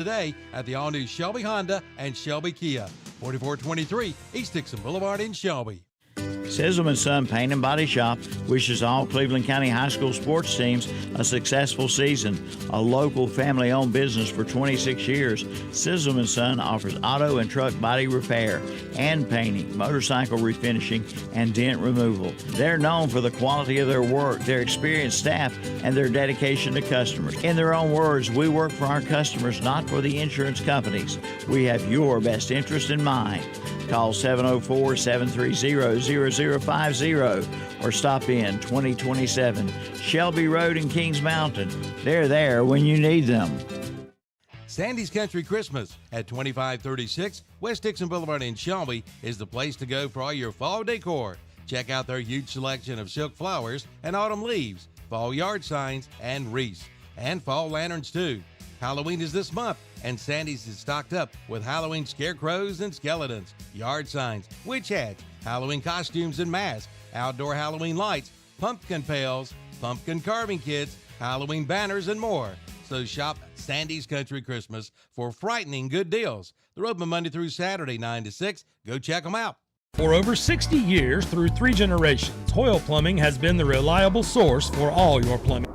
today at the all-new Shelby Honda and Shelby Kia, 4423 East Dixon Boulevard in Shelby. Sizzle & Son Paint and Body Shop wishes all Cleveland County High School sports teams a successful season. A local family-owned business for 26 years, Sizzle & Son offers auto and truck body repair and painting, motorcycle refinishing, and dent removal. They're known for the quality of their work, their experienced staff, and their dedication to customers. In their own words, we work for our customers, not for the insurance companies. We have your best interest in mind. Call 704-730-0050 or stop in 2027 Shelby Road in Kings Mountain. They're there when you need them. Sandy's Country Christmas at 2536 West Dixon Boulevard in Shelby is the place to go for all your fall decor. Check out their huge selection of silk flowers and autumn leaves, fall yard signs and wreaths, and fall lanterns too. Halloween is this month, and Sandy's is stocked up with Halloween scarecrows and skeletons, yard signs, witch hats, Halloween costumes and masks, outdoor Halloween lights, pumpkin pails, pumpkin carving kits, Halloween banners, and more. So shop Sandy's Country Christmas for frightening good deals. They're open Monday through Saturday, 9 to 6. Go check them out. For over 60 years, through 3 generations, Hoyle Plumbing has been the reliable source for all your plumbing.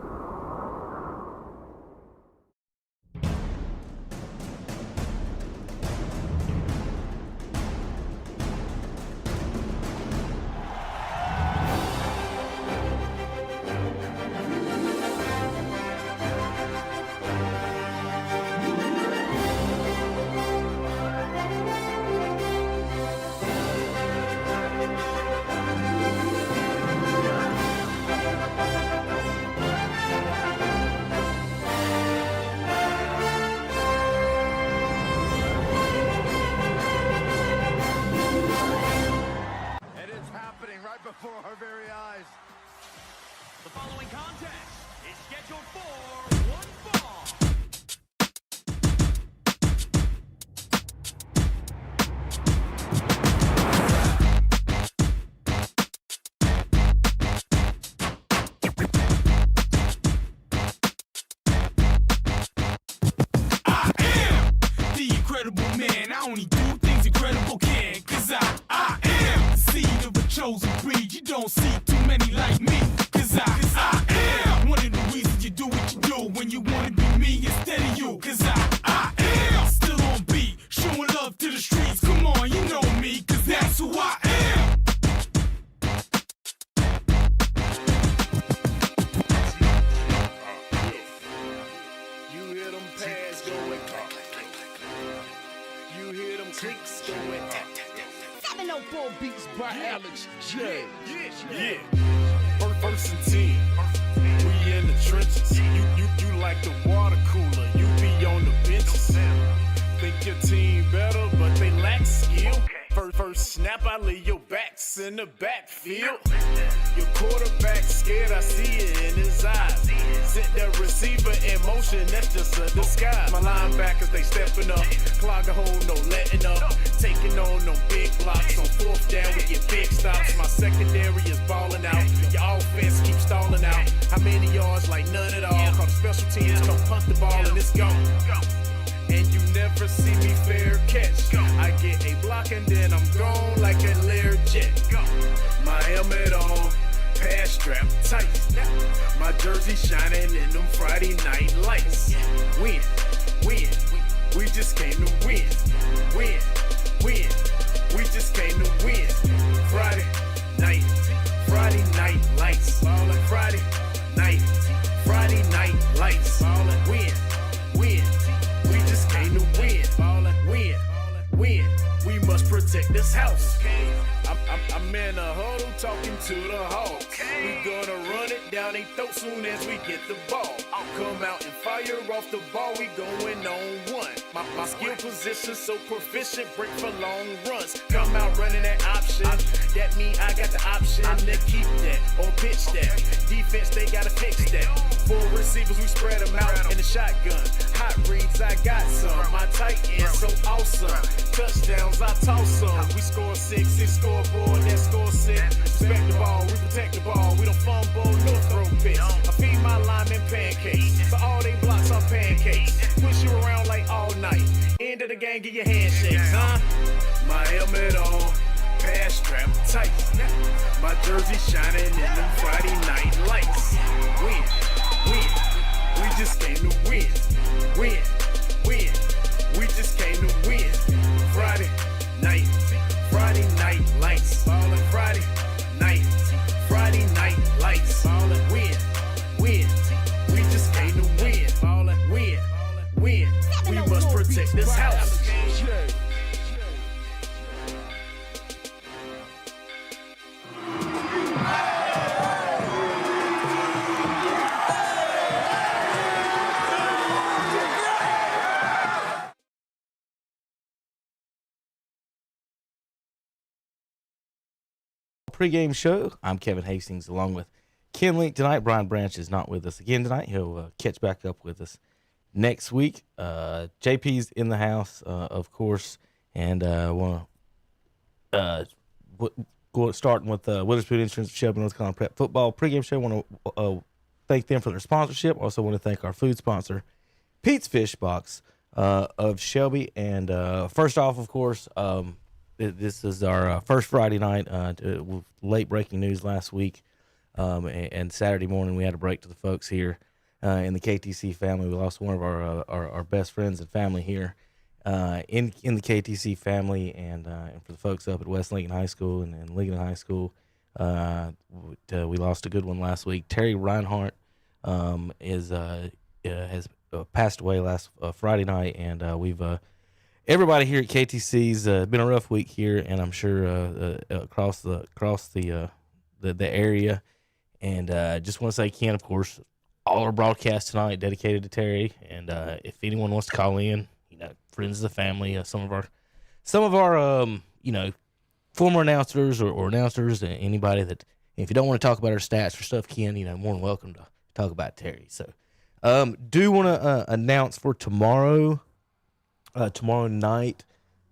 In the backfield, your quarterback scared, I see it in his eyes. Sent the receiver in motion, that's just a disguise. My linebackers, they stepping up, clog a hole, no letting up. Taking on them big blocks, on 4th down we get big stops. My secondary is balling out, your offense keeps stalling out. How many yards? Like none at all. Call the special teams, come punt the ball and it's gone. And you never see me fair catch. I get a block and then I'm gone like a Learjet. My helmet on, pass strap tight. My jersey shining in them Friday night lights. Win, win, we just came to win. Win, win, we just came to win. Friday night lights. Friday night lights. Win, win. We just came to win, win. We must protect this house. I'm in a huddle talking to the Hawks. We gonna run it down their throat soon as we get the ball. Come out and fire off the ball, we going on one. My skill position so proficient, break for long runs. Come out running that option, that mean I got the option to keep that or pitch that. Defense, they gotta fix that. 4 receivers, we spread them out in the shotgun. Hot reads, I got some. My tight end, so awesome. Touchdowns, I toss some. We score 6, scoreboard, that score 6. Respect the ball, we protect the ball. We don't fumble, no throw picks. I feed my linemen pancakes, so all they blocks are pancakes. Push you around like all night. End of the game, get your handshakes, huh? My helmet on, pass strap tight. My jersey shining in them Friday night lights. Win, win, we just came to win. Win, win, we just came to win. Friday night lights. Friday night lights. Win, win, we just came to win. Win, win, we must protect this house. Pre-game show. I'm Kevin Hastings along with Ken Link tonight. Brian Branch is not with us again tonight. He'll catch back up with us next week. JP's in the house, of course, and starting with Witherspoon Insurance, Shelby, North Carolina Prep Football pre-game show. I want to thank them for their sponsorship. Also want to thank our food sponsor, Pete's Fish Box of Shelby. And first off, of course, this is our first Friday night. Late breaking news last week, and Saturday morning we had a break to the folks here in the KTC family. We lost one of our best friends and family here in the KTC family, and for the folks up at West Lincoln High School and Lincoln High School, we lost a good one last week. Terry Reinhardt has passed away last Friday night, and we've everybody here at KTC's been a rough week here, and I'm sure across the area. And just want to say, Ken, of course, all our broadcasts tonight dedicated to Terry. And if anyone wants to call in, friends of the family, some of our former announcers or announcers, anybody that, if you don't want to talk about our stats or stuff, Ken, more than welcome to talk about Terry. So, do want to announce for tomorrow. Tomorrow night,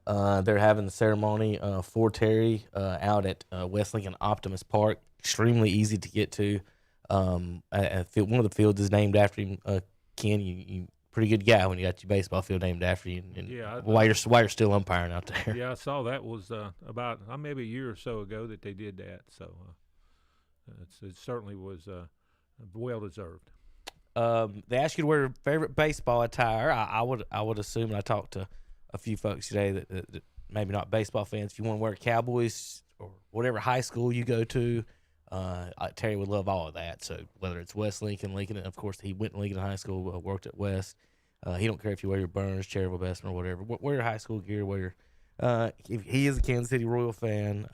they're having the ceremony for Terry out at West Lincoln Optimus Park. Extremely easy to get to. One of the fields is named after him. Ken, you pretty good guy when you got your baseball field named after you. And yeah, while you're still umpiring out there. Yeah, I saw that was about maybe a year or so ago that they did that. So it certainly was well deserved. They ask you to wear your favorite baseball attire. I would assume, and I talked to a few folks today that maybe not baseball fans. If you want to wear Cowboys or whatever high school you go to, Terry would love all of that. So whether it's West Lincoln, and of course he went to Lincoln High School, worked at West. He don't care if you wear your Burns, Cherryville Bessemer, or whatever. Wear your high school gear. He is a Kansas City Royal fan,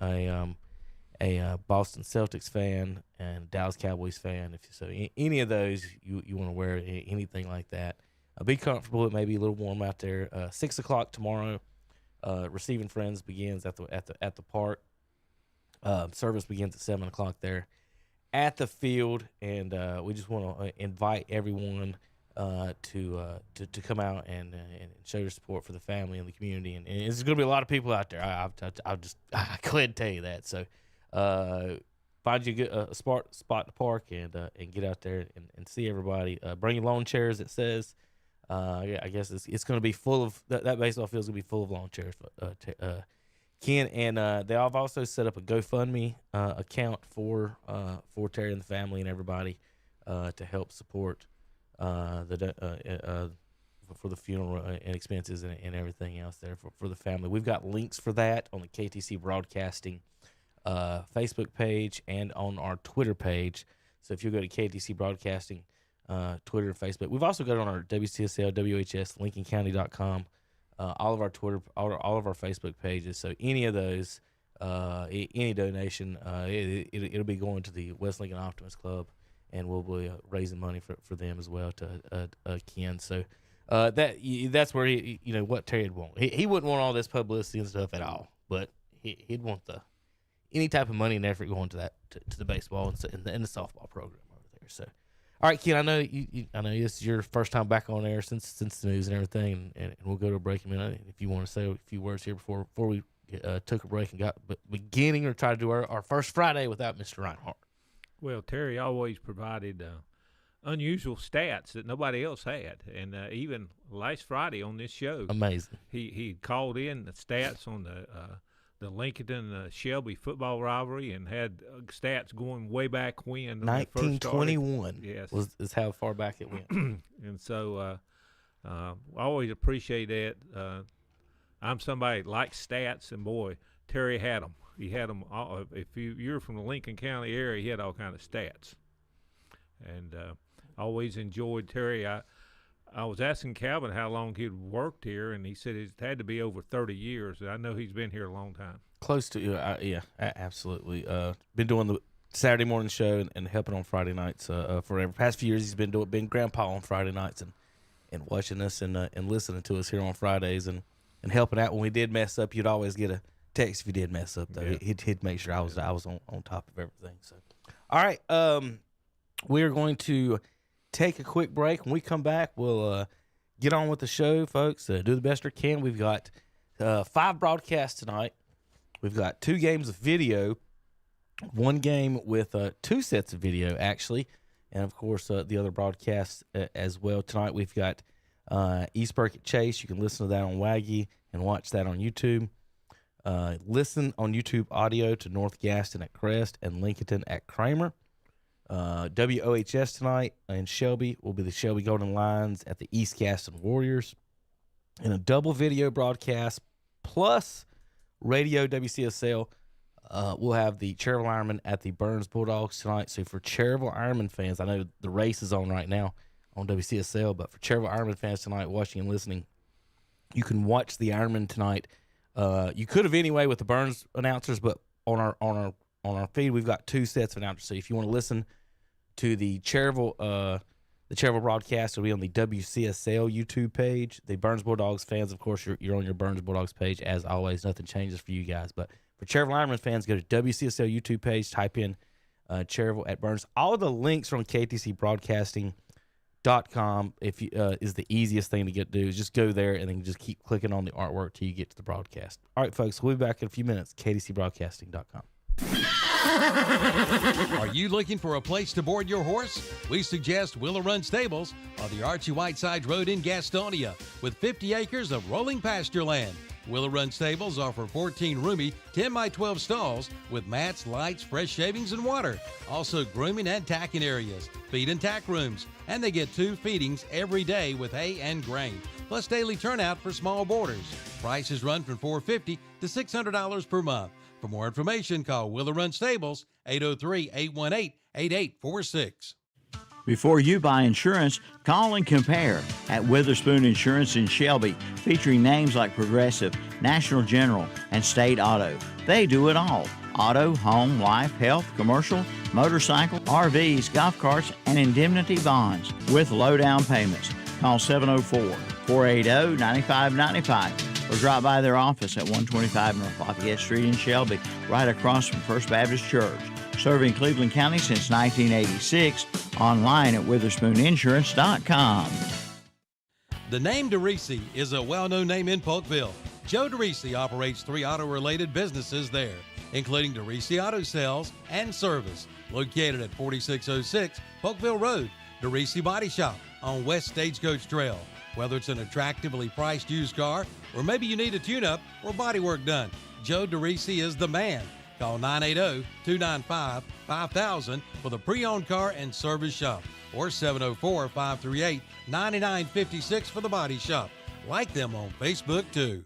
a Boston Celtics fan, and a Dallas Cowboys fan. Any of those you want to wear anything like that, be comfortable. It may be a little warm out there. 6 o'clock tomorrow. Receiving Friends begins at the park. Service begins at 7 o'clock there at the field, and we just want to invite everyone to come out and show your support for the family and the community. And there's going to be a lot of people out there. I couldn't tell you that. So. Find you a spot in the park and get out there and see everybody. Bring your lawn chairs. It says, I guess it's going to be full of that baseball field's going to be full of lawn chairs. Ken, and they have also set up a GoFundMe account for Terry and the family and everybody to help support for the funeral and expenses and everything else there for the family. We've got links for that on the KTC Broadcasting Facebook page and on our Twitter page. So if you go to KTC Broadcasting, Twitter and Facebook, we've also got it on our WCSL, WHS, LincolnCounty.com, all of our Twitter, all of our Facebook pages. So any of those, any donation, it'll be going to the West Lincoln Optimist Club, and we'll be raising money for them as well to Ken. So that's where what Terry'd want. He wouldn't want all this publicity and stuff at all, but he'd want any type of money and effort going to that to the baseball and the softball program over there. So, all right, Ken, I know I know this is your first time back on air since the news and everything, and we'll go to a break in a minute. If you want to say a few words here before we took a break and got beginning or try to do our first Friday without Mr. Reinhardt. Well, Terry always provided unusual stats that nobody else had. And even last Friday on this show, Amazing. he called in the stats on the Lincoln Shelby football rivalry and had stats going way back when. 1921 yes. is how far back it went. And so I always appreciate that. I'm somebody that likes stats, and boy, Terry had them. He had them all. If you're from the Lincoln County area, he had all kind of stats. And I always enjoyed Terry. I was asking Calvin how long he'd worked here, and he said it had to be over 30 years. I know he's been here a long time. Close to, yeah, absolutely. Been doing the Saturday morning show and helping on Friday nights forever. Past few years, he's been grandpa on Friday nights and watching us and listening to us here on Fridays and helping out. When we did mess up, you'd always get a text if you did mess up, though. Yeah. He'd make sure I was on top of everything. So, all right, we're going to take a quick break. When we come back, we'll get on with the show, folks. Do the best we can. We've got 5 broadcasts tonight. We've got 2 games of video, 1 game with 2 sets of video, actually, and, of course, the other broadcasts as well. Tonight we've got East Burkett Chase. You can listen to that on Waggy and watch that on YouTube. Listen on YouTube audio to North Gaston at Crest and Lincoln at Kramer. WOHS tonight in Shelby will be the Shelby Golden Lions at the East Gaston Warriors. In a double video broadcast plus radio WCSL, we'll have the Cherryville Ironmen at the Burns Bulldogs tonight. So for Cherryville Ironmen fans, I know the race is on right now on WCSL, but for Cherryville Ironmen fans tonight watching and listening, you can watch the Ironmen tonight. You could have anyway with the Burns announcers, but on our feed we've got 2 sets of announcers. So if you want to listen to the Cherryville broadcast, will be on the WCSL YouTube page. The Burns Bulldogs fans, of course, you're on your Burns Bulldogs page as always. Nothing changes for you guys. But for Cherryville Ironman fans, go to WCSL YouTube page, type in Cherryville at Burns. All the links from KTCBroadcasting.com is the easiest thing to do. Just go there and then just keep clicking on the artwork till you get to the broadcast. All right, folks, we'll be back in a few minutes. KTCBroadcasting.com. Are you looking for a place to board your horse? We suggest Willow Run Stables on the Archie Whitesides Road in Gastonia with 50 acres of rolling pasture land. Willow Run Stables offer 14 roomy 10 by 12 stalls with mats, lights, fresh shavings, and water. Also grooming and tacking areas, feed and tack rooms, and they get 2 feedings every day with hay and grain, plus daily turnout for small boarders. Prices run from $450 to $600 per month. For more information, call Willow Run Stables, 803-818-8846. Before you buy insurance, call and compare at Witherspoon Insurance in Shelby, featuring names like Progressive, National General, and State Auto. They do it all. Auto, home, life, health, commercial, motorcycle, RVs, golf carts, and indemnity bonds with low down payments. Call 704-480-9595 or drop by their office at 125 North Lafayette Street in Shelby, right across from First Baptist Church. Serving Cleveland County since 1986, online at WitherspoonInsurance.com. The name DeRisi is a well-known name in Polkville. Joe DeRisi operates 3 auto-related businesses there, including DeRisi Auto Sales and Service, located at 4606 Polkville Road, DeRisi Body Shop on West Stagecoach Trail. Whether it's an attractively priced used car or maybe you need a tune-up or body work done, Joe DeRisi is the man. Call 980-295-5000 for the pre-owned car and service shop or 704-538-9956 for the body shop. Like them on Facebook, too.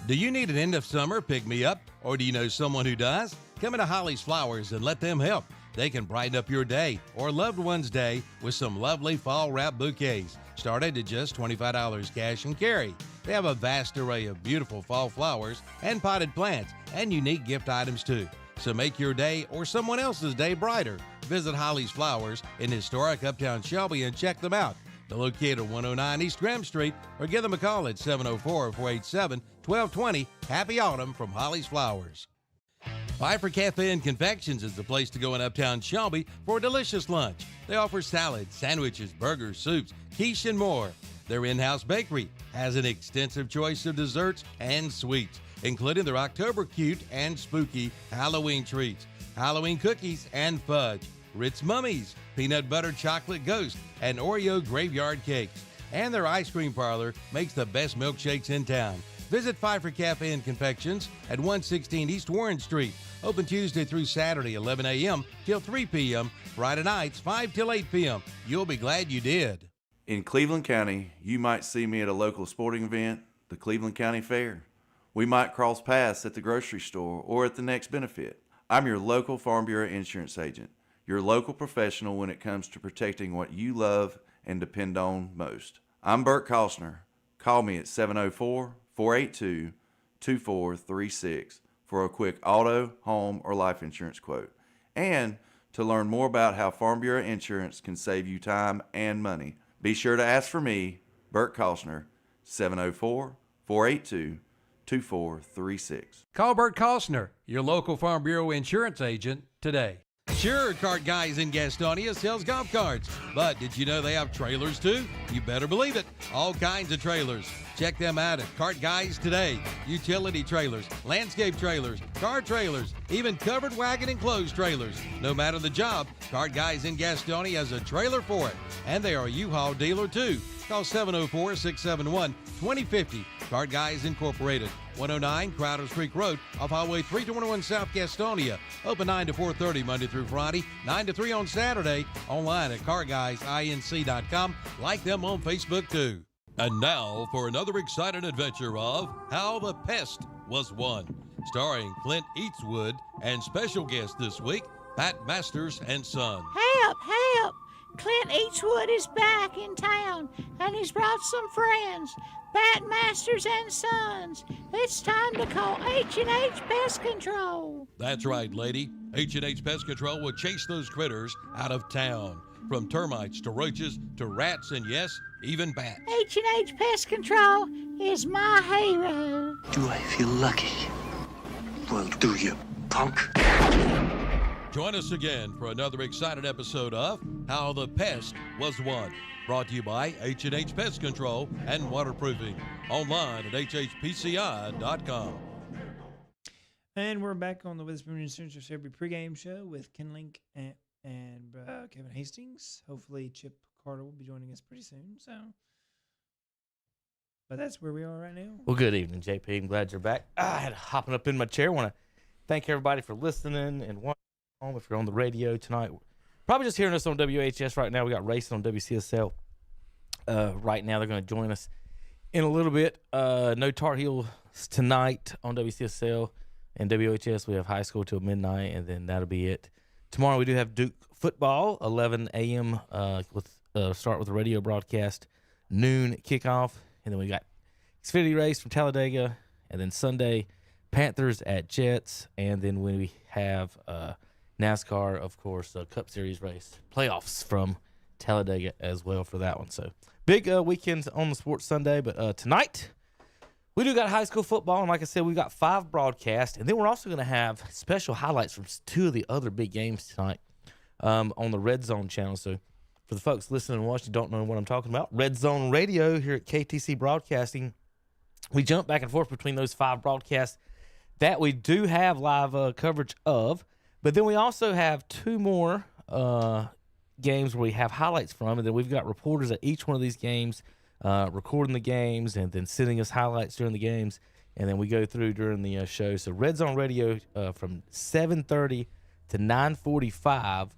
Do you need an end-of-summer pick-me-up, or do you know someone who does? Come into Holly's Flowers and let them help. They can brighten up your day or loved one's day with some lovely fall wrap bouquets, started at just $25 cash and carry. They have a vast array of beautiful fall flowers and potted plants and unique gift items too. So make your day or someone else's day brighter. Visit Holly's Flowers in historic Uptown Shelby and check them out. They're located at 109 East Graham Street or give them a call at 704-487-1220. Happy Autumn from Holly's Flowers. Pfeiffer Cafe and Confections is the place to go in Uptown Shelby for a delicious lunch. They offer salads, sandwiches, burgers, soups, quiche, and more. Their in-house bakery has an extensive choice of desserts and sweets, including their October cute and spooky Halloween treats, Halloween cookies, and fudge. Ritz Mummies, Peanut Butter Chocolate Ghost, and Oreo Graveyard Cakes. And their ice cream parlor makes the best milkshakes in town. Visit Pfeiffer Cafe and Confections at 116 East Warren Street. Open Tuesday through Saturday, 11 a.m. till 3 p.m. Friday nights, 5 till 8 p.m. You'll be glad you did. In Cleveland County, you might see me at a local sporting event, the Cleveland County Fair. We might cross paths at the grocery store or at the next benefit. I'm your local Farm Bureau insurance agent, your local professional when it comes to protecting what you love and depend on most. I'm Bert Costner. Call me at 704-482-2436 for a quick auto, home, or life insurance quote. And to learn more about how Farm Bureau insurance can save you time and money, be sure to ask for me, Bert Costner, 704-482-2436. Call Bert Costner, your local Farm Bureau insurance agent, today. Sure, Cart Guys in Gastonia sells golf carts, but did you know they have trailers too? You better believe it. All kinds of trailers. Check them out at Cart Guys today. Utility trailers, landscape trailers, car trailers, even covered wagon and closed trailers. No matter the job, Cart Guys in Gastonia has a trailer for it. And they are a U-Haul dealer too. Call 704-671-2050. Cart Guys Incorporated, 109 Crowders Creek Road off Highway 321 South Gastonia. Open 9 to 4:30 Monday through Friday, 9 to 3 on Saturday. Online at carguysinc.com. Like them on Facebook too. And now for another exciting adventure of How the Pest Was Won, starring Clint Eastwood and special guest this week, Pat Masters and Son. Help, help! Clint Eastwood is back in town, and he's brought some friends, Pat Masters and Sons. It's time to call H&H Pest Control. That's right, lady. H&H Pest Control will chase those critters out of town, from termites to roaches to rats and, yes, even bats. H&H Pest Control is my hero. Do I feel lucky? Well, do you, punk? Join us again for another exciting episode of How the Pest Was Won. Brought to you by H&H Pest Control and Waterproofing. Online at hhpci.com. And we're back on the Witherspoon Insurance Every pregame show with Ken Link and Kevin Hastings. Hopefully Chip Carter will be joining us pretty soon. But that's where we are right now. Well, good evening, JP. I'm glad you're back. I had hopping up in my chair. Want to thank everybody for listening and watching. If you're on the radio tonight, probably just hearing us on WHS right now. We got racing on WCSL. Right now, they're going to join us in a little bit. No Tar Heels tonight on WCSL and WHS. We have high school till midnight, and then that'll be it. Tomorrow we do have Duke football, 11 a.m. Start with the radio broadcast, noon kickoff, and then we got Xfinity race from Talladega, and then Sunday Panthers at Jets, and then when we have NASCAR, of course, Cup Series race playoffs from Talladega as well for that one. So big weekends on the Sports Sunday, but tonight we do got high school football, and like I said, we've got 5 broadcasts, and then we're also going to have special highlights from 2 of the other big games tonight on the Red Zone channel. So for the folks listening and watching don't know what I'm talking about, Red Zone Radio here at KTC Broadcasting, we jump back and forth between those 5 broadcasts that we do have live coverage of. But then we also have 2 more games where we have highlights from, and then we've got reporters at each one of these games recording the games and then sending us highlights during the games, and then we go through during the show. So Red Zone Radio from 7:30 to 9:45,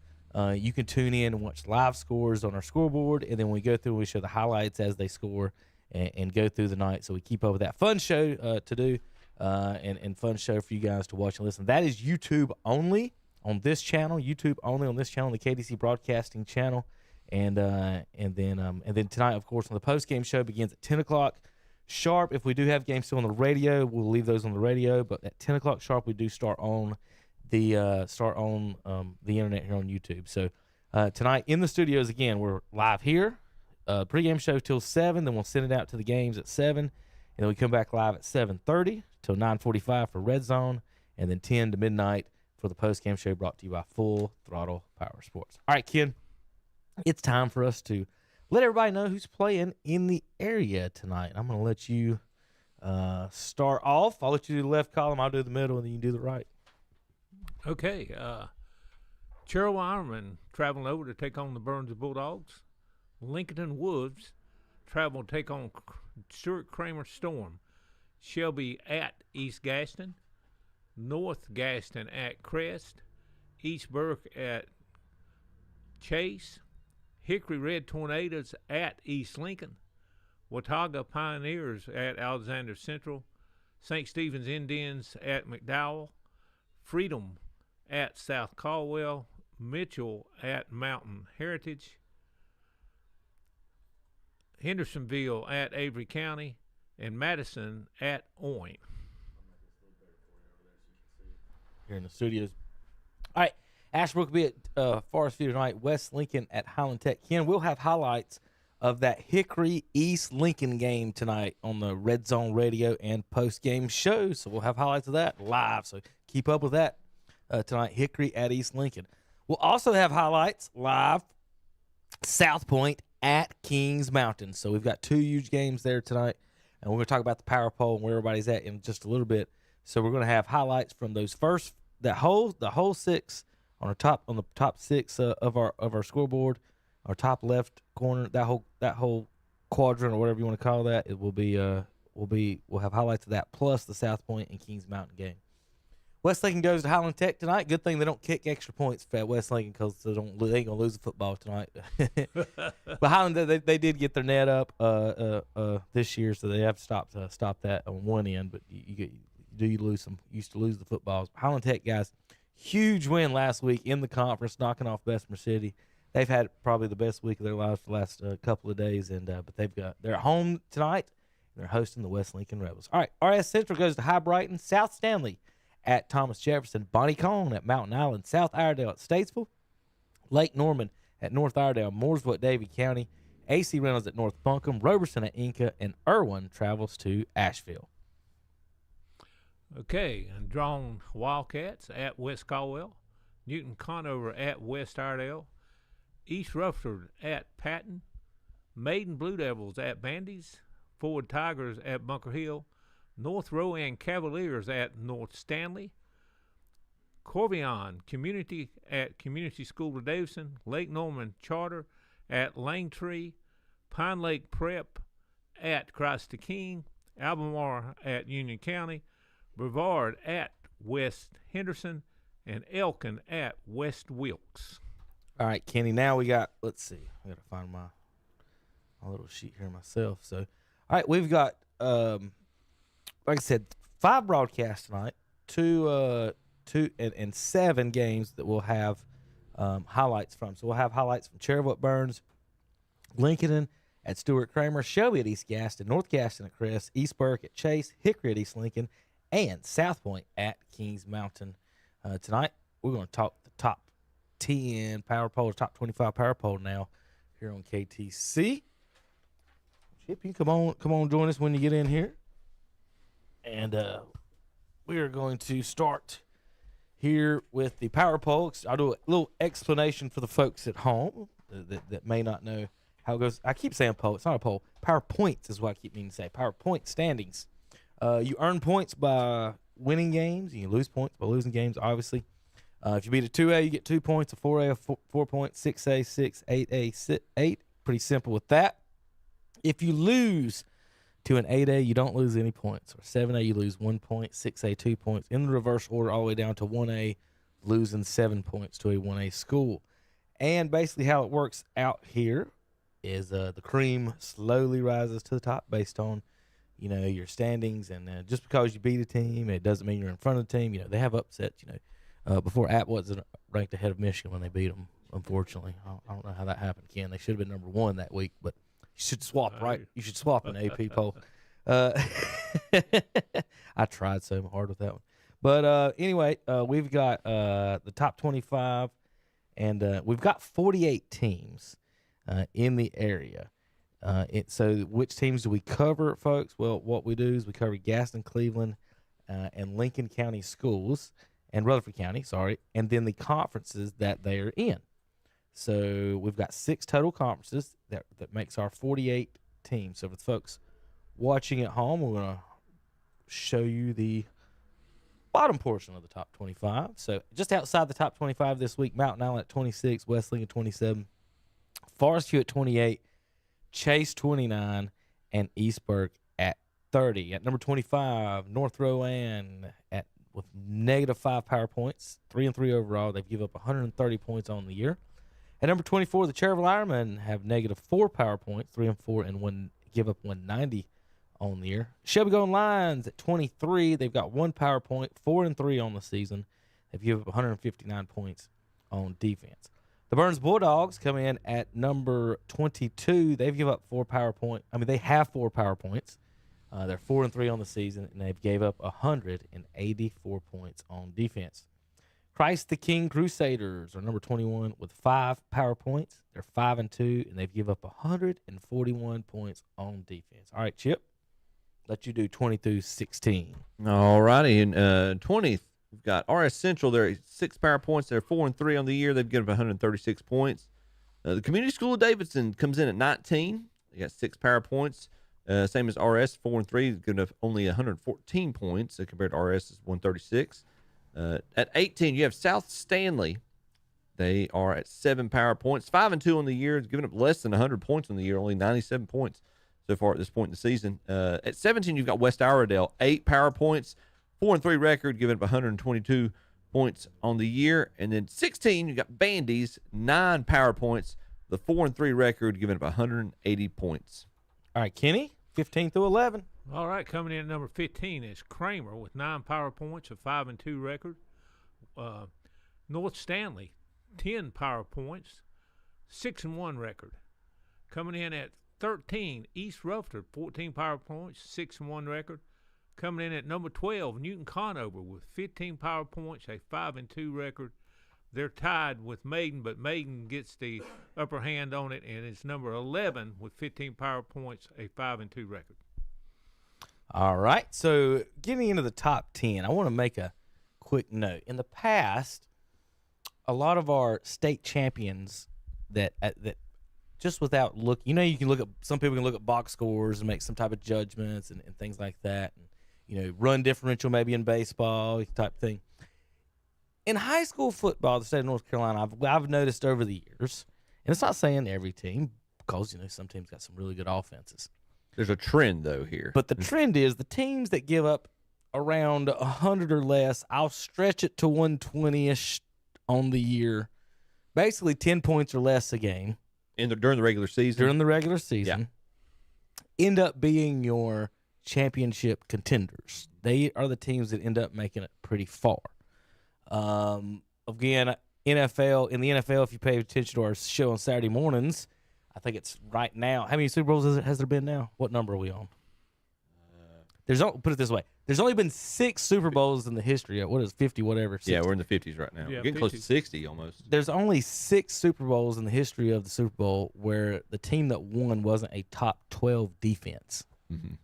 you can tune in and watch live scores on our scoreboard, and then when we go through, we show the highlights as they score and go through the night. So we keep up with that fun show to do. And fun show for you guys to watch and listen. That is YouTube only on this channel. YouTube only on this channel, the KDC Broadcasting channel. And then tonight, of course, on the post game show begins at 10 o'clock sharp. If we do have games still on the radio, we'll leave those on the radio. But at 10 o'clock sharp, we do start on the internet here on YouTube. So tonight in the studios again, we're live here. Pregame show till 7. Then we'll send it out to the games at 7. And then we come back live at 7:30 till 9:45 for Red Zone, and then 10 to midnight for the post-game show brought to you by Full Throttle Power Sports. All right, Ken, it's time for us to let everybody know who's playing in the area tonight. I'm going to let you start off. I'll let you do the left column, I'll do the middle, and then you do the right. Okay. Cherryl-Ironman traveling over to take on the Burns Bulldogs. Lincoln Wolves travel to take on Stuart Kramer Storm. Shelby at East Gaston. North Gaston at Crest. East Burke at Chase. Hickory Red Tornadoes at East Lincoln. Watauga Pioneers at Alexander Central. St. Stephen's Indians at McDowell. Freedom at South Caldwell. Mitchell at Mountain Heritage. Hendersonville at Avery County. And Madison at Oin. Here in the studios. All right, Ashbrook will be at Forest View tonight. West Lincoln at Highland Tech. Ken, we'll have highlights of that Hickory East Lincoln game tonight on the Red Zone Radio and post-game show. So we'll have highlights of that live. So keep up with that tonight, Hickory at East Lincoln. We'll also have highlights live, South Point at Kings Mountain. So we've got 2 huge games there tonight, and we're going to talk about the power poll and where everybody's at in just a little bit. So we're going to have highlights from those the whole 6 on the top 6 of our scoreboard, our top left corner, that whole quadrant or whatever you want to call that. It will be we'll have highlights of that plus the South Point and Kings Mountain game. West Lincoln goes to Highland Tech tonight. Good thing they don't kick extra points for West Lincoln because they ain't gonna lose the football tonight. But Highland they did get their net up this year, so they have to stop that on one end. But you used to lose the footballs. Highland Tech guys, huge win last week in the conference, knocking off Bessemer City. They've had probably the best week of their lives for the last couple of days, and but they're at home tonight. And they're hosting the West Lincoln Rebels. All right, RS Central goes to High Brighton, South Stanley at Thomas Jefferson, Bonnie Cone at Mountain Island, South Iredale at Statesville, Lake Norman at North Iredale, Mooresville at Davie County, AC Reynolds at North Buncombe, Roberson at Inca, and Irwin travels to Asheville. Okay, and drawn Wildcats at West Caldwell, Newton Conover at West Iredale, East Rutherford at Patton, Maiden Blue Devils at Bandy's, Forward Tigers at Bunker Hill, North Rowan Cavaliers at North Stanley, Corvion Community at Community School of Davison, Lake Norman Charter at Langtree, Pine Lake Prep at Christ the King, Albemarle at Union County, Brevard at West Henderson, and Elkin at West Wilkes. All right, Kenny, now we got, let's see, I got to find my little sheet here myself. So, all right, we've got, like I said, 5 broadcasts tonight, 2 and 7 games that we'll have highlights from. So we'll have highlights from Cherryville at Burns, Lincoln at Stuart Kramer, Shelby at East Gaston, North Gaston at Crest, East Burke at Chase, Hickory at East Lincoln, and South Point at Kings Mountain. Tonight, we're going to talk the top 10 power poll, top 25 power poll now here on KTC. Chip, you come on, join us when you get in here. And we are going to start here with the power poll. I'll do a little explanation for the folks at home that may not know how it goes. I keep saying poll. It's not a poll. Power points is what I keep meaning to say. Power point standings. You earn points by winning games. You lose points by losing games, obviously. If you beat a 2A, you get 2 points. A 4A, 4 points. 6A, 6. 8A, 8. Pretty simple with that. If you lose to an 8A, you don't lose any points. Or 7A, you lose 1 point. 6A, 2 points. In the reverse order, all the way down to 1A, losing 7 points to a 1A school. And basically how it works out here is the cream slowly rises to the top based on, your standings. And just because you beat a team, it doesn't mean you're in front of the team. They have upsets, Before App wasn't ranked ahead of Michigan when they beat them, unfortunately. I don't know how that happened, Ken. They should have been number 1 that week, but you should swap, right? You should swap an AP poll. I tried so hard with that one. But anyway, we've got the top 25, and we've got 48 teams in the area. So which teams do we cover, folks? Well, what we do is we cover Gaston, Cleveland, and Lincoln County schools, and Rutherford County, and then the conferences that they are in. So we've got 6 total conferences that makes our 48 teams. So for the folks watching at home, we're going to show you the bottom portion of the top 25. So just outside the top 25 this week, Mountain Island at 26, Wesleyan at 27, Forest View at 28, Chase 29, and Eastburg at 30. At number 25, North Rowan with -5 power points, 3-3 overall. They give up 130 points on the year. At number 24, the Cherville Ironmen have -4 power points, 3-4, and give up 190 on the year. Shelby Golden Lions at 23. They've got 1 power point, 4-3 on the season. They've given up 159 points on defense. The Burns Bulldogs come in at number 22. They've given up 4 power points. They have 4 power points. They're 4-3 on the season, and they've gave up 184 points on defense. Christ the King Crusaders are number 21 with 5 power points. They're 5-2, and they've given up 141 points on defense. All right, Chip, let you do 20 through 16. All righty, and 20th, we've got RS Central. They're 6 power points. They're 4-3 on the year. They've given up 136 points. The Community School of Davidson comes in at 19. They got 6 power points. Same as RS, 4-3, giving up only 114 points compared to RS's 136. At 18, you have South Stanley. They are at 7 power points, 5-2 on the year, giving up less than 100 points on the year, only 97 points so far at this point in the season. At 17, you've got West Iredale, 8 power points, 4-3 record, giving up 122 points on the year. And then 16, you've got Bandy's, 9 power points, the 4-3 record, giving up 180 points. All right, Kenny, 15 through 11. All right, coming in at number 15 is Kramer with 9 power points, a 5-2 record. North Stanley, 10 power points, 6-1 record. Coming in at 13, East Rutherford, 14 power points, 6-1 record. Coming in at number 12, Newton Conover with 15 power points, a 5-2 record. They're tied with Maiden, but Maiden gets the upper hand on it, and it's number 11 with 15 power points, a 5-2 record. All right, so getting into the top 10, I want to make a quick note. In the past, a lot of our state champions that just without look, you can look at, some people can look at box scores and make some type of judgments and things like that, and run differential maybe in baseball type thing. In high school football, the state of North Carolina, I've noticed over the years, and it's not saying every team, because some teams got some really good offenses. There's a trend, though, here. But the trend is the teams that give up around 100 or less, I'll stretch it to 120-ish on the year, basically 10 points or less a game. During the regular season? During the regular season. Yeah. End up being your championship contenders. They are the teams that end up making it pretty far. Again, in the NFL, if you pay attention to our show on Saturday mornings, I think it's right now. How many Super Bowls has there been now? What number are we on? Put it this way. There's only been 6 Super Bowls in the history of, 50, whatever. 60. Yeah, we're in the 50s right now. Yeah, we're getting 50. close to 60 almost. There's only 6 Super Bowls in the history of the Super Bowl where the team that won wasn't a top 12 defense. Mm-hmm.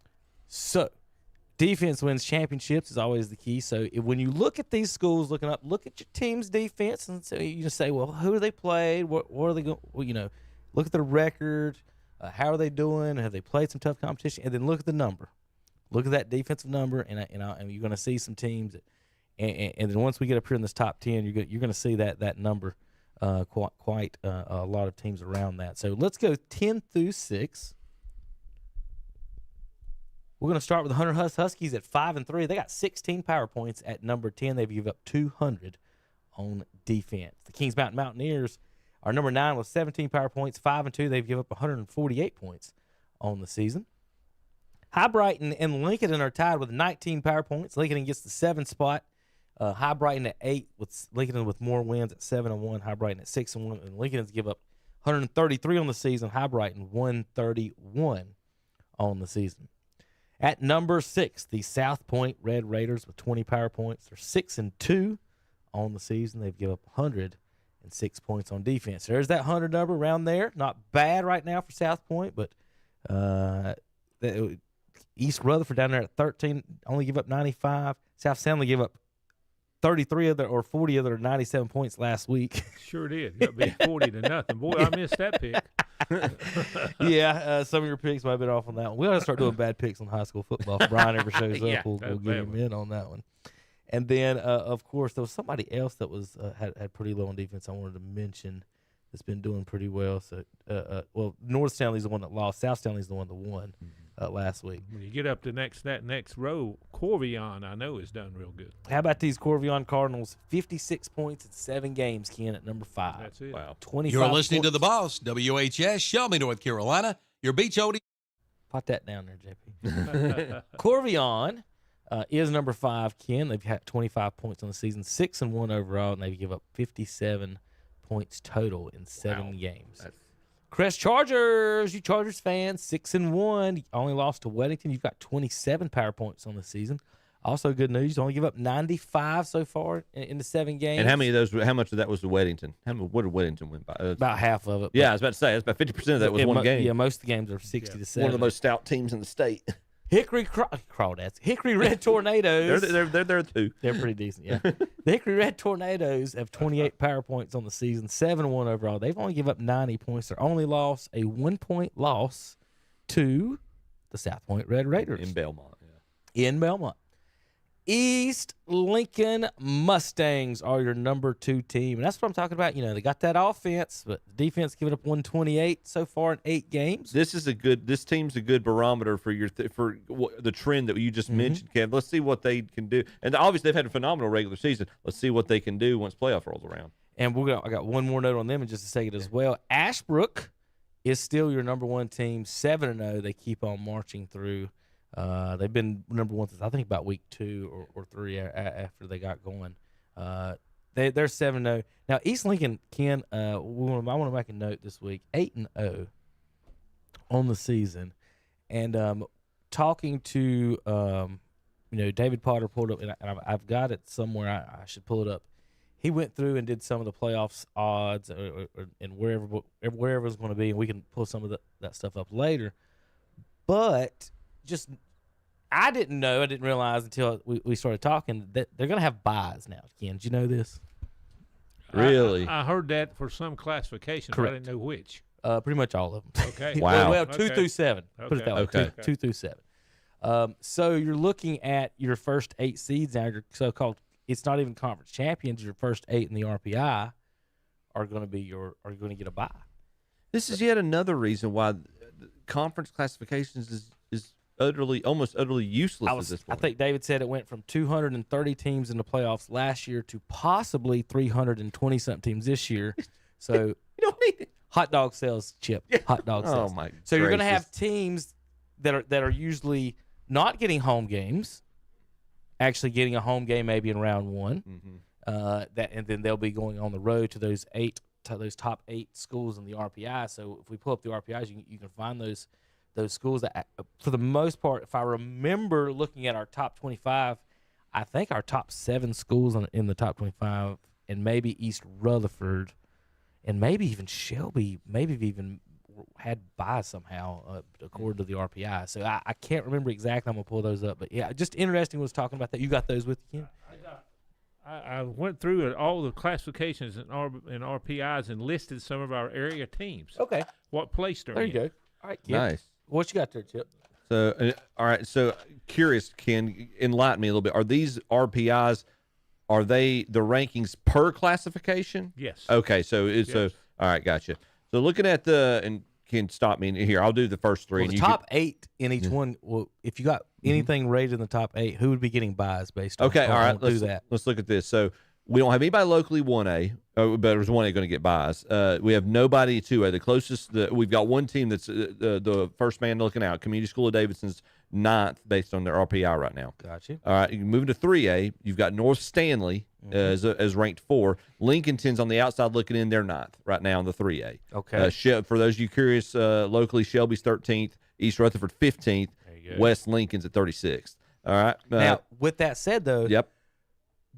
So, defense wins championships is always the key. So, when you look at these schools, look at your team's defense, and so you just say, well, who have they played? What are they going? Look at their record. How are they doing? Have they played some tough competition? And then look at the number. Look at that defensive number, and you're going to see some teams. And then once we get up here in this top 10, you're going to see that number quite a lot of teams around that. So let's go 10 through 6. We're going to start with the Hunter Huskies at 5-3. They got 16 power points at number 10. They've given up 200 on defense. The Kings Mountain Mountaineers are number 9 with 17 power points, 5-2. They've given up 148 points on the season. High Brighton and Lincoln are tied with 19 power points. Lincoln gets the 7th spot. High Brighton at 8 with Lincoln with more wins at 7-1. High Brighton at 6-1. And Lincoln's give up 133 on the season. High Brighton 131 on the season. At number 6, the South Point Red Raiders with 20 power points. They're 6-2 on the season. They've given up 106 points on defense. There's that 100 number around there. Not bad right now for South Point, but East Rutherford down there at 13 only give up 95. South Stanley give up 33 of their or 40 of their 97 points last week. Sure did. Got beat 40-0. Boy, I missed that pick. Yeah, some of your picks might have been off on that one. We ought to start doing bad picks on high school football. If Brian ever shows up, we'll get him in on that one. And then, of course, there was somebody else that was had pretty low on defense I wanted to mention that's been doing pretty well. So, North Stanley's the one that lost. South Stanley's the one that won last week. When you get up to that next row, Corvion, I know, is done real good. How about these Corvion Cardinals? 56 points in 7 games, Ken, at number 5. That's it. Wow. 25 You're listening to points. The Boss, WHS, Shelby, North Carolina. Your beach oldie. Pot that down there, JP. Corvion is number 5, Ken. They've had 25 points on the season, 6-1 overall, and they give up 57 points total in 7 games. Crest Chargers, you Chargers fans, 6-1. You only lost to Weddington. You've got 27 power points on the season. Also, good news, you only give up 95 so far in the 7 games. And how much of that was to Weddington? What did Weddington win by? About half of it. Yeah, I was about to say, that's about 50% of that was one game. Yeah, most of the games are 60 to 70. One of the most stout teams in the state. Hickory Crawdads. Hickory Red Tornadoes. they're there too. They're pretty decent, yeah. The Hickory Red Tornadoes have 28 power points on the season, 7-1 overall. They've only given up 90 points. Their only loss, a 1-point loss to the South Point Red Raiders. In Belmont, yeah. In Belmont. East Lincoln Mustangs are your number 2 team. And that's what I'm talking about. You know, they got that offense, but the defense giving up 128 so far in 8 games. This team's a good barometer for the trend that you just mentioned, Kev. Let's see what they can do. And obviously they've had a phenomenal regular season. Let's see what they can do once playoff rolls around. And I got one more note on them in just a second as well. Ashbrook is still your number 1 team, 7-0. They keep on marching through. They've been number 1 since I think about week 2 or 3 after they got going. They're 7-0. Now East Lincoln, Ken, I want to make a note this week, 8-0 on the season, and talking to David Potter pulled up, and I've got it somewhere. I should pull it up. He went through and did some of the playoffs odds and wherever it's going to be, and we can pull some of that stuff up later. But I didn't realize until we started talking that they're going to have buys now. Ken, did you know this? Really? I heard that for some classifications. Correct. I didn't know which. Pretty much all of them. Okay. Wow. Well, 2 through 7. Put it that way. Okay. 2 through 7. So you're looking at your first 8 seeds now. Your so-called, it's not even conference champions. Your first 8 in the RPI are going to get a bye. This is yet another reason why conference classifications is almost utterly useless at this point. I think David said it went from 230 teams in the playoffs last year to possibly 320-something teams this year. So you don't need it. Hot dog sales, Chip. Yeah. Hot dog sales. Oh my! So you're going to gracious. have teams that are usually not getting home games, actually getting a home game maybe in round 1. And then they'll be going on the road to those top 8 schools in the RPI. So if we pull up the RPIs, you can find those schools that, for the most part, if I remember looking at our top 25, I think our top 7 schools in the top 25, and maybe East Rutherford, and maybe even Shelby, maybe even had buys somehow, according to the RPI. So I can't remember exactly. I'm going to pull those up. But, yeah, just interesting was talking about that. You got those with you, Ken? I went through all the classifications and RPIs and listed some of our area teams. Okay. What place they're There in. you go. All right, Ken. Nice. What you got there, Chip? So, all right. So, curious, Ken, enlighten me a little bit. Are these RPIs? Are they the rankings per classification? Yes. Okay. So it's all right. Gotcha. So looking at and Ken, stop me here. I'll do the first 3. Well, and the you top 8 in each one. Well, if you got anything rated in the top 8, who would be getting buys based on? Okay. All right. Let's do that. Let's look at this. So we don't have anybody locally 1A, but there's 1A going to get buys. We have nobody 2A. The closest, we've got one team that's the first man looking out. Community School of Davidson's 9th based on their RPI right now. Gotcha. All right. Moving to 3A, you've got North Stanley as ranked 4. Lincolnton's on the outside looking in. They're 9th right now in the 3A. Okay. For those of you curious, locally, Shelby's 13th, East Rutherford 15th, West Lincoln's at 36th. All right. Now, with that said, though, Yep.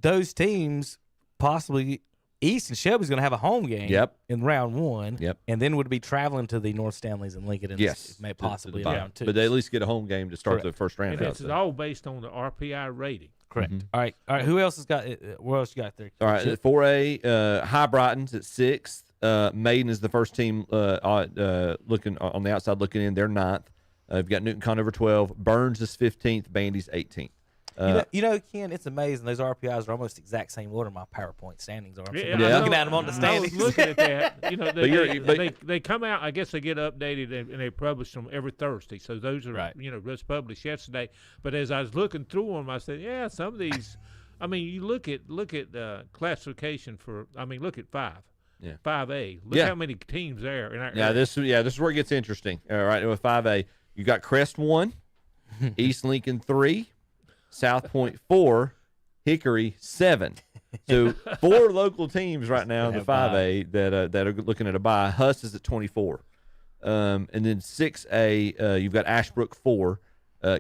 those teams possibly East and Shelby's going to have a home game in round 1. Yep. And then would be traveling to the North Stanleys and Lincoln may possibly in round 2. But they at least get a home game to start the first round. And it's all based on the RPI rating. Correct. All right. Who else has got? Where else you got there? All right. 4A, High Brighton's at 6th. Maiden is the first team looking on the outside looking in. They're 9th. We've got Newton Conover 12. Burns is 15th. Bandy's 18th. Ken, it's amazing. Those RPIs are almost the exact same order my PowerPoint standings are. Yeah, I'm looking at them on the standings. I was looking at that. They come out. I guess they get updated and they publish them every Thursday. So those are just published yesterday. But as I was looking through them, I said, yeah, some of these. I mean, you look at classification for. I mean, look at 5. Yeah. 5A. Look how many teams there. In our area. This is where it gets interesting. All right, with 5A, you got Crest 1, East Lincoln 3. South Point 4, Hickory 7. So 4 local teams right now in the 5A that are looking at a bye. Huss is at 24, and then 6A you've got Ashbrook 4,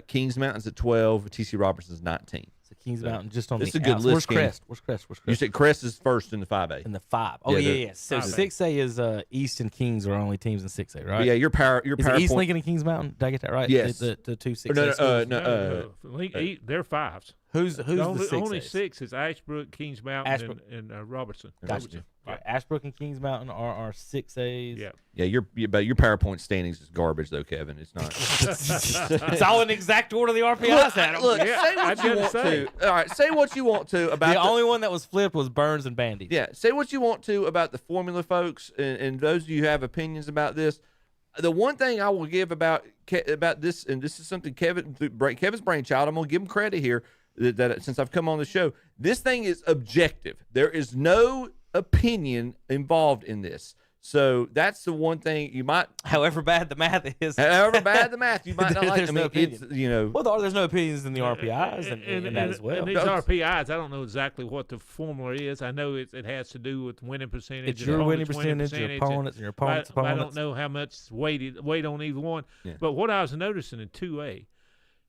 Kings Mountain's at 12, TC Robertson's 19. So Kings Mountain just on this the is a good list. Where's Crest? You said Crest is first in the 5A. In the 5. Oh yeah. So 6A is East and Kings are only teams in 6A, right? Yeah, your power. Is it East Lincoln and Kings Mountain? Did I get that right? Yes. The 2 6A. No. They're 5s. Who's the 6As? Only 6 is Ashbrook, Kings Mountain, and Robertson. Gotcha. Right. Ashbrook and Kings Mountain are 6As. Yeah. Your PowerPoint standings is garbage though, Kevin. It's not. It's all in exact order of the RPIs. Look, say what you want to. All right, say what you want to about the only one that was flipped was Burns and Bandy. Yeah, say what you want to about the formula, folks, and those of you who have opinions about this. The one thing I will give about this, and this is something Kevin's brainchild. I'm gonna give him credit here. That since I've come on the show, this thing is objective. There is no opinion involved in this. So that's the one thing you might. However bad the math is. However bad the math, you might not like. There's no it's Well, there's no opinions in the RPIs and that as well. And these RPIs, I don't know exactly what the formula is. I know it has to do with winning percentage. It's your winning percentage, your opponents, and your opponents' opponents. I don't know how much weight on either one. Yeah. But what I was noticing in 2A,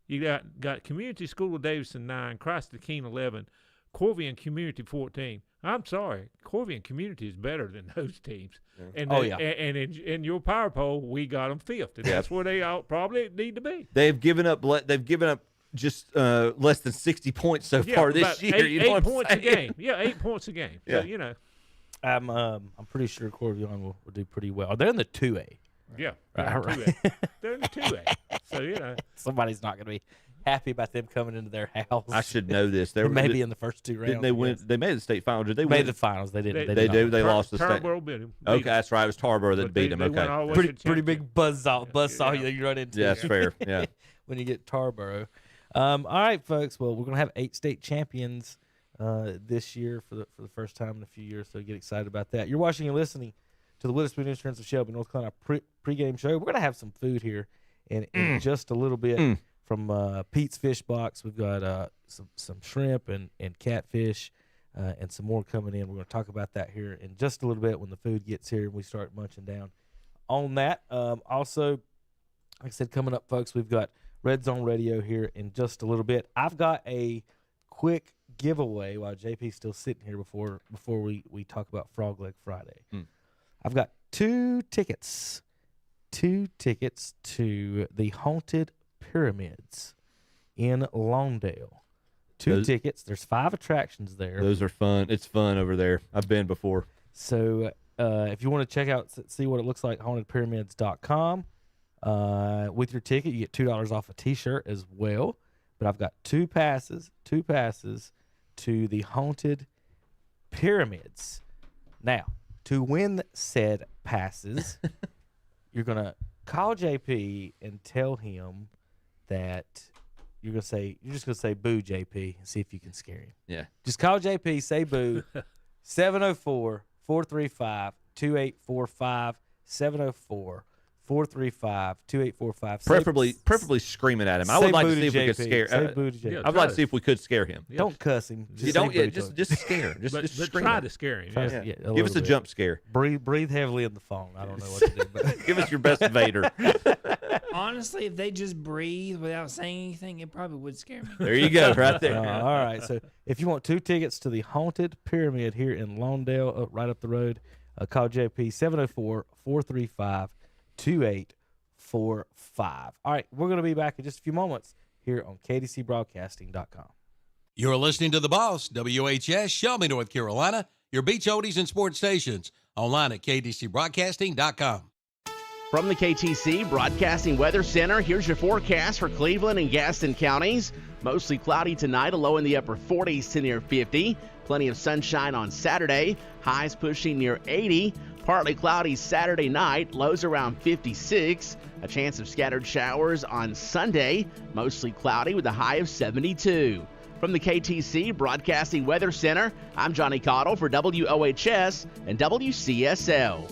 you got Community School of Davidson 9, Christ the King 11, Corvian Community 14. I'm sorry, Corvian Community is better than those teams. Yeah. And in your power poll, we got them 5th, and that's where they all probably need to be. They've given up. They've given up just less than 60 points so far this year. 8 points a game. Yeah, 8 points a game. Yeah. So, I'm pretty sure Corvian will do pretty well. They're in the 2A. Yeah, right. They're in the 2A. So somebody's not going to be happy about them coming into their house. I should know this. They maybe in the first 2 rounds. Didn't they win? They made the state final. Did they win? Made the finals. They didn't. They lost the state. Tarboro beat them. Okay, that's right. It was Tarboro that beat them. Okay, pretty big buzzsaw you run into. Yeah, that's fair. Yeah, when you get Tarboro. All right, folks. Well, we're gonna have 8 state champions this year for the first time in a few years. So get excited about that. You're watching and listening to the Witherspoon Insurance of Shelby, North Carolina pregame show. We're gonna have some food here in just a little bit from Pete's Fish Box. We've got some shrimp and catfish and some more coming in. We're going to talk about that here in just a little bit when the food gets here and we start munching down on that. Also, like I said, coming up, folks, we've got Red Zone Radio here in just a little bit. I've got a quick giveaway while JP's still sitting here before we talk about Frog Leg Friday. I've got 2 tickets to the Haunted Pyramids in Lawndale. 2 tickets. There's 5 attractions there. Those are fun. It's fun over there. I've been before. So if you want to check out, see what it looks like, hauntedpyramids.com. With your ticket, you get $2 off a T-shirt as well. But I've got 2 passes to the Haunted Pyramids. Now, to win said passes, you're going to call JP and tell him that you're just gonna say boo, JP, and see if you can scare him. Yeah. Just call JP, say boo. 704-435-2845. 704-435-2845. Preferably screaming at him. I would like to see if we could scare him. I'd like to see if we could scare him. Don't cuss him. Just scare him. Just scream. Try to scare him. Give us a jump scare. Breathe heavily in the phone. I don't know what to do. But give us your best Vader. Honestly, if they just breathe without saying anything, it probably would scare me. There you go, right there. All right. So if you want 2 tickets to the Haunted Pyramid here in Lawndale, right up the road, call JP 704-435-2845. All right, we're going to be back in just a few moments here on KDCBroadcasting.com. You're listening to The Boss, WHS, Shelby, North Carolina, your beach oldies and sports stations. Online at KDCBroadcasting.com. From the KTC Broadcasting Weather Center, here's your forecast for Cleveland and Gaston counties. Mostly cloudy tonight, a low in the upper 40s to near 50. Plenty of sunshine on Saturday, highs pushing near 80. Partly cloudy Saturday night, lows around 56. A chance of scattered showers on Sunday, mostly cloudy with a high of 72. From the KTC Broadcasting Weather Center, I'm Johnny Cottle for WOHS and WCSL.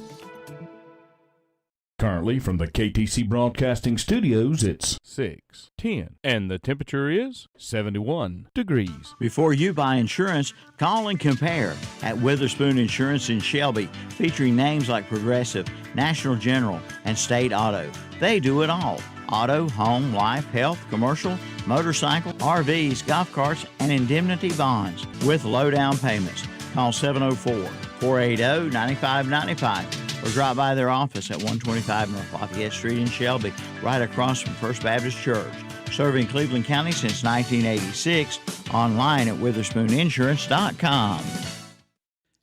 Currently from the KTC Broadcasting Studios, it's 6:10, and the temperature is 71 degrees. Before you buy insurance, call and compare at Witherspoon Insurance in Shelby, featuring names like Progressive, National General, and State Auto. They do it all. Auto, home, life, health, commercial, motorcycle, RVs, golf carts, and indemnity bonds with low down payments. Call 704-480-9595 or drop by their office at 125 North Lafayette Street in Shelby, right across from First Baptist Church. Serving Cleveland County since 1986, online at WitherspoonInsurance.com.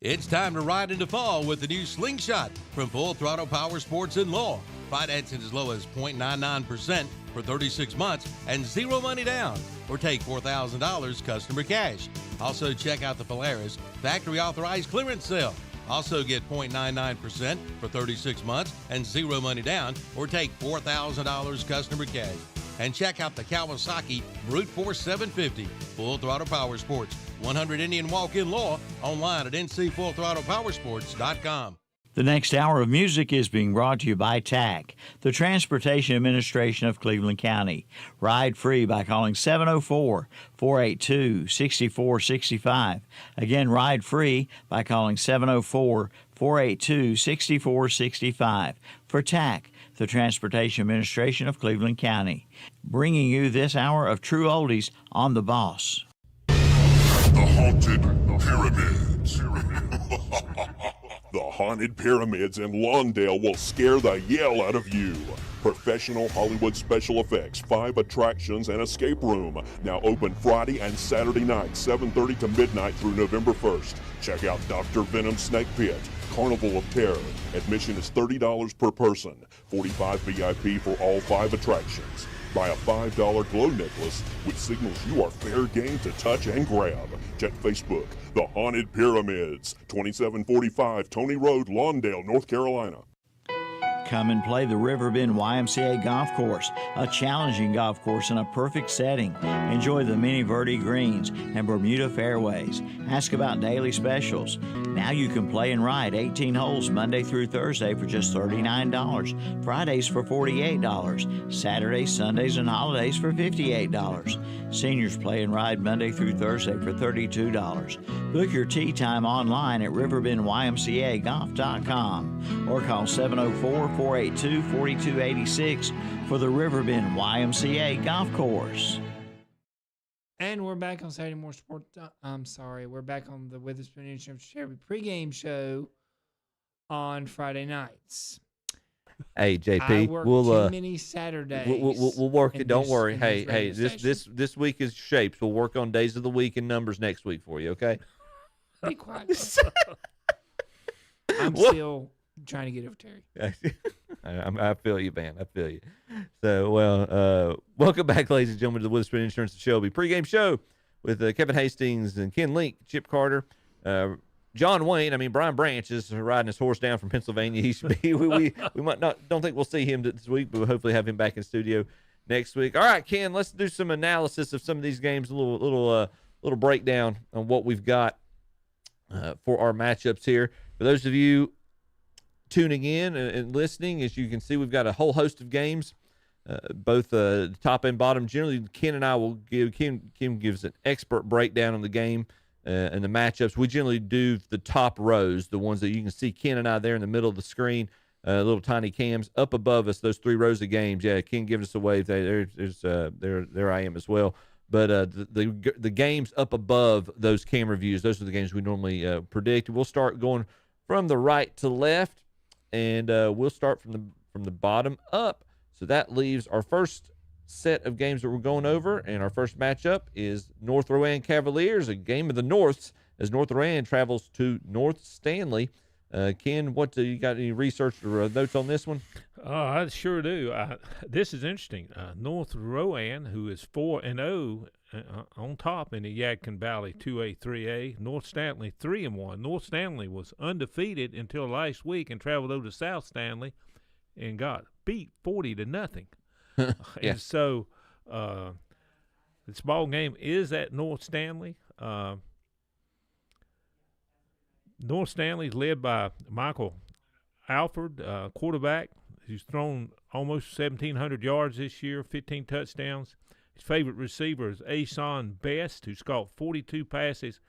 It's time to ride into fall with the new Slingshot from Full Throttle Power Sports and Law. Financing as low as 0.99% for 36 months and zero money down, or take $4,000 customer cash. Also check out the Polaris factory authorized clearance sale. Also get 0.99% for 36 months and zero money down, or take $4,000 customer cash. And check out the Kawasaki Brute Force 750 Full Throttle Power Sports, 100 Indian Walk-In Law, online at ncfullthrottlepowersports.com. The next hour of music is being brought to you by TAC, the Transportation Administration of Cleveland County. Ride free by calling 704-482-6465. Again, ride free by calling 704-482-6465. For TAC, the Transportation Administration of Cleveland County. Bringing you this hour of true oldies on The Boss. The Haunted Pyramids. The Haunted Pyramids in Lawndale will scare the yell out of you. Professional Hollywood special effects, 5 attractions, and escape room. Now open Friday and Saturday night, 7:30 to midnight through November 1st. Check out Dr. Venom Snake Pit, Carnival of Terror. Admission is $30 per person, $45 VIP for all 5 attractions. Buy a $5 glow necklace, which signals you are fair game to touch and grab. Check Facebook, The Haunted Pyramids, 2745 Tony Road, Lawndale, North Carolina. Come and play the Riverbend YMCA Golf Course, a challenging golf course in a perfect setting. Enjoy the mini Verde greens and Bermuda fairways. Ask about daily specials. Now you can play and ride 18 holes Monday through Thursday for just $39, Fridays for $48, Saturdays, Sundays, and holidays for $58. Seniors play and ride Monday through Thursday for $32. Book your tee time online at riverbendymcagolf.com or call 704-482-4286 for the Riverbend YMCA Golf Course. And we're back on Saturday Morning Sport. We're back on the Witherspoon Insurance Shelby pregame show on Friday nights. Hey JP, I work too many Saturdays. We'll work it. Don't worry. Hey, this week is shapes. We'll work on days of the week and numbers next week for you. Okay. Be quiet. I'm still trying to get over Terry. I feel you, man. I feel you. So, welcome back, ladies and gentlemen, to the Witherspoon Insurance and Shelby pregame show with Kevin Hastings and Ken Link, Chip Carter, John Wayne. Brian Branch is riding his horse down from Pennsylvania. He should be. We might not. Don't think we'll see him this week, but we'll hopefully have him back in studio next week. All right, Ken. Let's do some analysis of some of these games. A little breakdown on what we've got for our matchups here. For those of you tuning in and listening, as you can see, we've got a whole host of games, both top and bottom. Generally, Ken and I will give Ken gives an expert breakdown on the game and the matchups. We generally do the top rows, the ones that you can see Ken and I there in the middle of the screen, little tiny cams up above us. Those 3 rows of games. Yeah, Ken giving us a wave. There I am as well. But the games up above those camera views, those are the games we normally predict. We'll start going from the right to left, and we'll start from the bottom up. So that leaves our first set of games that we're going over, and our first matchup is North Rowan Cavaliers, a game of the Norths, as North Rowan travels to North Stanley. Ken, what do you got? Any research or notes on this one? I sure do. This is interesting. North Rowan, who is 4-0 on top in the Yadkin Valley 2A, 3A. North Stanley 3-1. North Stanley was undefeated until last week and traveled over to South Stanley and got beat 40-0. Yeah. And so this ball game is at North Stanley. North Stanley is led by Michael Alford, quarterback, who's thrown almost 1,700 yards this year, 15 touchdowns. His favorite receiver is Ason Best, who's caught 42 passes,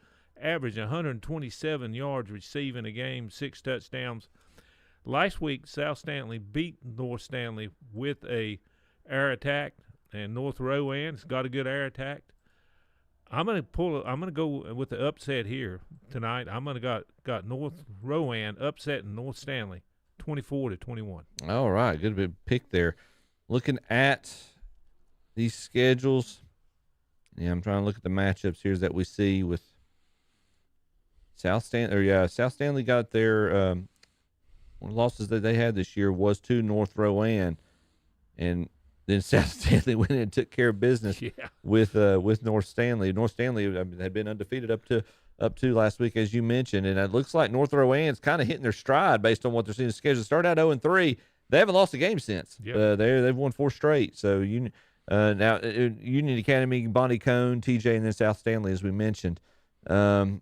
averaged 127 yards receiving a game, 6 touchdowns. Last week, South Stanley beat North Stanley with a air attack, and North Rowan's got a good air attack. I'm gonna go with the upset here tonight. I'm gonna got North Rowan upsetting North Stanley, 24-21. All right, good big pick there. Looking at these schedules, yeah, I'm trying to look at the matchups here that we see with South Stanley. South Stanley got their one of the losses that they had this year was to North Rowan, and then South Stanley went in and took care of business with North Stanley. North Stanley had been undefeated up to last week, as you mentioned, and it looks like North Rowan's kind of hitting their stride based on what they're seeing in the schedule. They started out 0-3. They haven't lost a game since. Yep. They've won 4 straight. So now Union Academy, Bonnie Cone, TJ, and then South Stanley, as we mentioned. I'm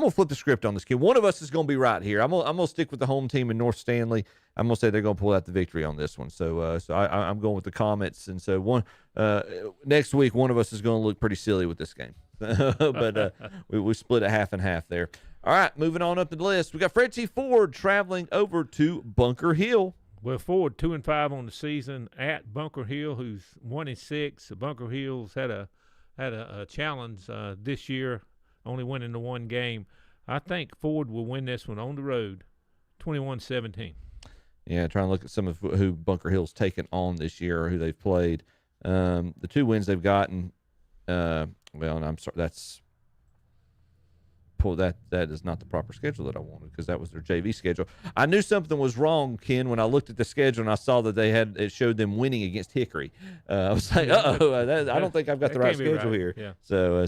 going to flip the script on this kid. One of us is going to be right here. I'm going to stick with the home team in North Stanley. I'm going to say they're going to pull out the victory on this one. So I'm going with the Comets. And so next week, one of us is going to look pretty silly with this game. But we split it half and half there. All right, moving on up the list. We got Fred T. Ford traveling over to Bunker Hill. Well, Ford 2-5 on the season at Bunker Hill, who's 1-6. Bunker Hill's had a challenge this year, only winning the one game. I think Ford will win this one on the road, 21-17. Yeah, trying to look at some of who Bunker Hill's taken on this year or who they've played. The 2 wins they've gotten, I'm sorry, that is not the proper schedule that I wanted because that was their JV schedule. I knew something was wrong, Ken, when I looked at the schedule and I saw that it showed them winning against Hickory. I was like, I don't think I've got the right schedule here. Yeah. So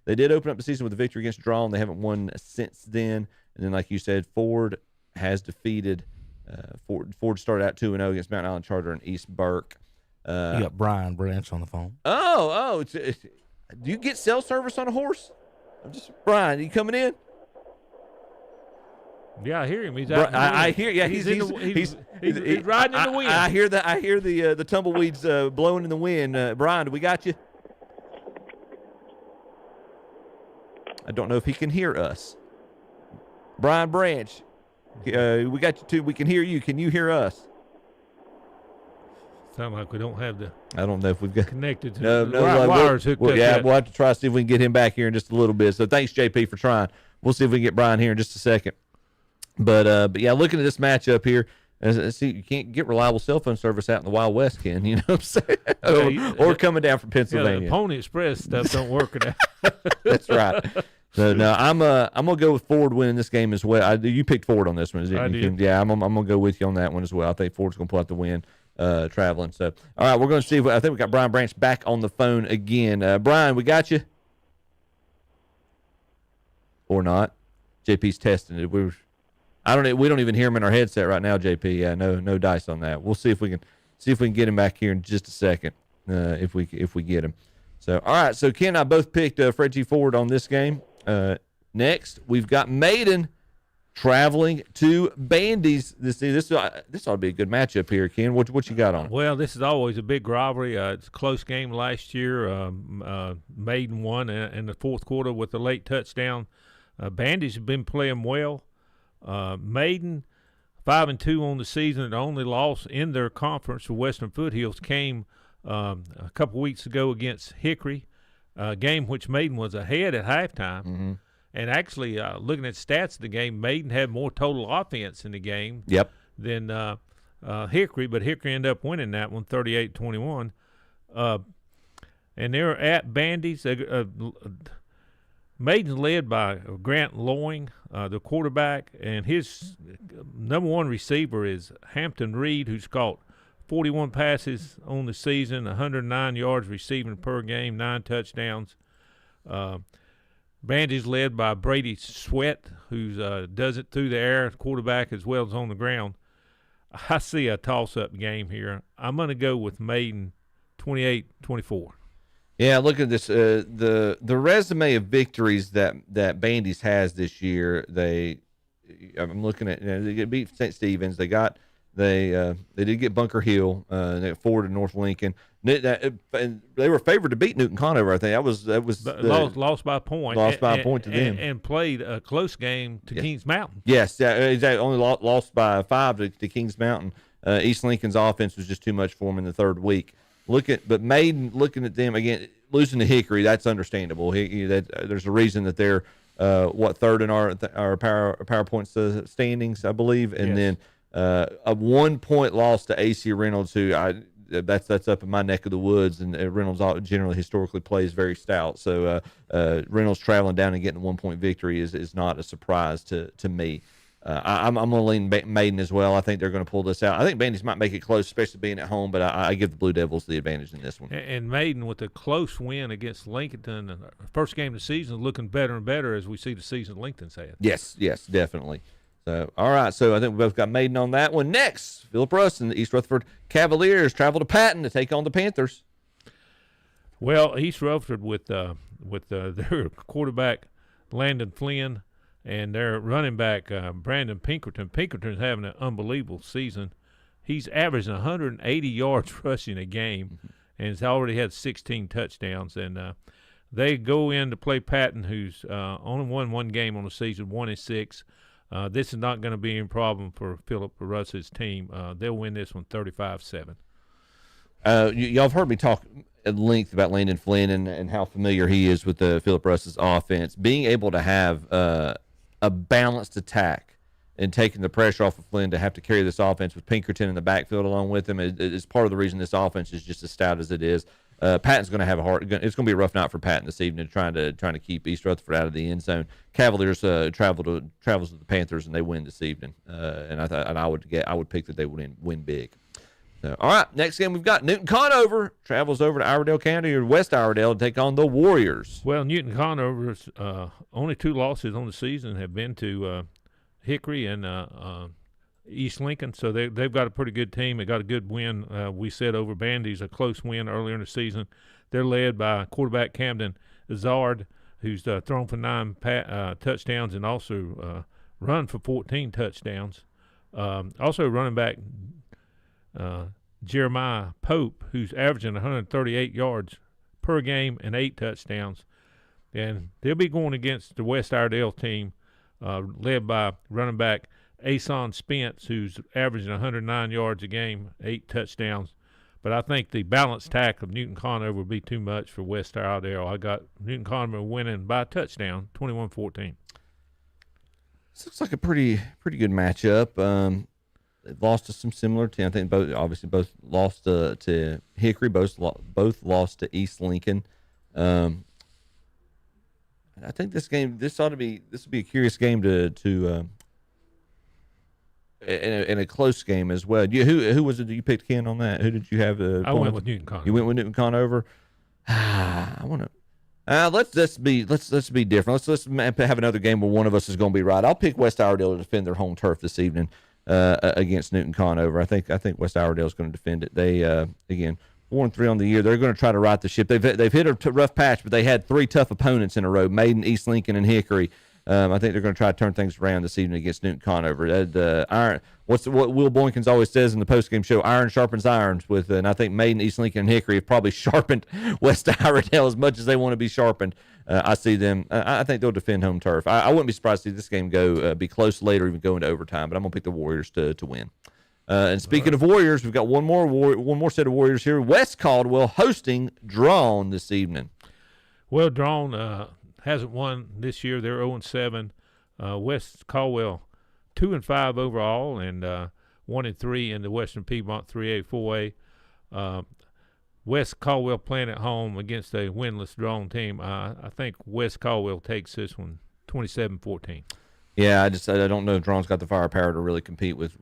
they did open up the season with a victory against Draw, and they haven't won since then. And then, like you said, Ford has defeated. Ford started out 2-0 against Mountain Island Charter and East Burke. You got Brian Branch on the phone. Do you get cell service on a horse? Brian, you coming in? Yeah, I hear him. He's out. I hear. Yeah, he's riding in the wind. I hear that. I hear the tumbleweeds blowing in the wind. Brian, do we got you? I don't know if he can hear us. Brian Branch, we got you too. We can hear you. Can you hear us? Sound like we don't have the. I don't know if we've got connected to the wires hooked up. Yeah, we'll have to try to see if we can get him back here in just a little bit. So thanks, JP, for trying. We'll see if we can get Brian here in just a second. But yeah, looking at this matchup here, see, you can't get reliable cell phone service out in the Wild West, Ken. You know what I'm saying? or coming down from Pennsylvania. The Pony Express stuff don't work in that. That's right. So no, I'm gonna go with Ford winning this game as well. You picked Ford on this one, is it? I did. Yeah, I'm gonna go with you on that one as well. I think Ford's gonna pull out the win. Traveling. So, all right, we're going to see. I think we got Brian Branch back on the phone again. Brian, we got you, or not? JP's testing it. We don't even hear him in our headset right now, JP. Yeah, no dice on that. We'll see if we can get him back here in just a second. If we get him. So, all right. So Ken and I both picked Fred G. Ford on this game. Next, we've got Maiden traveling to Bandy's. This ought to be a good matchup here, Ken. What you got on it? Well, this is always a big rivalry. It's a close game last year. Maiden won in the fourth quarter with a late touchdown. Bandy's have been playing well. Maiden 5-2 on the season. The only loss in their conference for Western Foothills came a couple weeks ago against Hickory, a game which Maiden was ahead at halftime. Mm-hmm. And actually, looking at stats of the game, Maiden had more total offense in the game than Hickory, but Hickory ended up winning that one 38-21. And they're at Bandy's. Maiden's led by Grant Loing, the quarterback, and his number one receiver is Hampton Reed, who's caught 41 passes on the season, 109 yards receiving per game, 9 touchdowns. Bandy's led by Brady Sweat, who does it through the air, quarterback as well as on the ground. I see a toss-up game here. I'm going to go with Maiden 28-24. Yeah, look at this. The resume of victories that Bandy's has this year. I'm looking at. They beat St. Stephen's. They did get Bunker Hill. They got forward to North Lincoln. And they were favored to beat Newton Conover. I think that was lost by a point. Lost by a point to them, and played a close game to Kings Mountain. Yes, exactly. Only lost by 5 to Kings Mountain. East Lincoln's offense was just too much for them in the third week. But Maiden, looking at them again, losing to Hickory, that's understandable. There's a reason that they're third in our power points standings, I believe, and then a 1 point loss to AC Reynolds, who that's up in my neck of the woods, and Reynolds generally historically plays very stout. So Reynolds traveling down and getting a 1 point victory is not a surprise to me. I'm going to lean Maiden as well. I think they're going to pull this out. I think Bandys might make it close, especially being at home, but I give the Blue Devils the advantage in this one. And Maiden with a close win against Lincoln, first game of the season, looking better and better as we see the season Lincoln's had. Yes, definitely. So, all right, so I think we both got Maiden on that one. Next, Philip Russ and the East Rutherford Cavaliers travel to Patton to take on the Panthers. Well, East Rutherford with their quarterback Landon Flynn and their running back Brandon Pinkerton. Pinkerton's having an unbelievable season. He's averaging 180 yards rushing a game, and has already had 16 touchdowns. And they go in to play Patton, who's only won one game on the season, 1-6. This is not going to be a problem for Philip Russ's team. They'll win this one 35-7. Y'all have heard me talk at length about Landon Flynn and how familiar he is with the Philip Russ's offense. Being able to have a balanced attack and taking the pressure off of Flynn to have to carry this offense with Pinkerton in the backfield along with him is part of the reason this offense is just as stout as it is. Patton's going to have it's going to be a rough night for Patton this evening, trying to keep East Rutherford out of the end zone. Cavaliers travels with the Panthers and they win this evening. And I would pick that they would win big. So, all right, next game we've got Newton Conover travels over to Iredell County or West Iredell to take on the Warriors. Well, Newton Conover's only 2 losses on the season have been to Hickory and East Lincoln, so they've got a pretty good team. They got a good win. We said over Bandy's a close win earlier in the season. They're led by quarterback Camden Zard, who's thrown for 9 touchdowns and also run for 14 touchdowns. Also running back Jeremiah Pope, who's averaging 138 yards per game and 8 touchdowns. And they'll be going against the West Iredell team led by running back Ason Spence, who's averaging 109 yards a game, 8 touchdowns. But I think the balanced attack of Newton Conover will be too much for West Iredell. I got Newton Conover winning by a touchdown, 21-14. This looks like a pretty good matchup. They've lost to some similar teams. I think both lost to Hickory, both lost to East Lincoln. I think this will be a curious game to in a close game as well. Who was it that you picked, Ken, on that? Who did you have? I went with Newton Conover. You went with Newton Conover. I want to. Let's be different. Let's have another game where one of us is going to be right. I'll pick West Iredell to defend their home turf this evening against Newton Conover. I think West Iredell is going to defend it. They again 4-3 on the year. They're going to try to right the ship. They've hit a rough patch, but they had 3 tough opponents in a row: Maiden, East Lincoln, and Hickory. I think they're going to try to turn things around this evening against Newton Conover. What Will Boykins always says in the postgame show: iron sharpens irons. And I think Maiden, East Lincoln, and Hickory have probably sharpened West Iredell as much as they want to be sharpened. I see them. I think they'll defend home turf. I wouldn't be surprised to see this game be close later, even go into overtime. But I'm going to pick the Warriors to win. And speaking of Warriors, we've got one more set of Warriors here. West Caldwell hosting Drawn this evening. Well, Drawn hasn't won this year. They're 0-7. West Caldwell 2-5 overall and 1-3 in the Western Piedmont 3A, 4A. West Caldwell playing at home against a winless Drawn team. I think West Caldwell takes this one 27-14. Yeah, I don't know if Drone's got the firepower to really compete with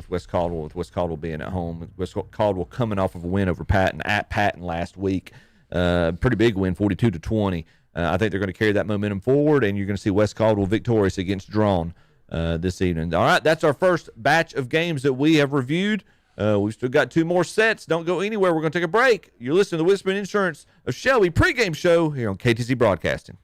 West Caldwell. With West Caldwell being at home, West Caldwell coming off of a win over Patton at Patton last week, pretty big win, 42-20. I think they're going to carry that momentum forward, and you're going to see West Caldwell victorious against Drone this evening. All right, that's our first batch of games that we have reviewed. We've still got 2 more sets. Don't go anywhere. We're going to take a break. You're listening to the Witherspoon Insurance of Shelby pregame show here on KTC Broadcasting.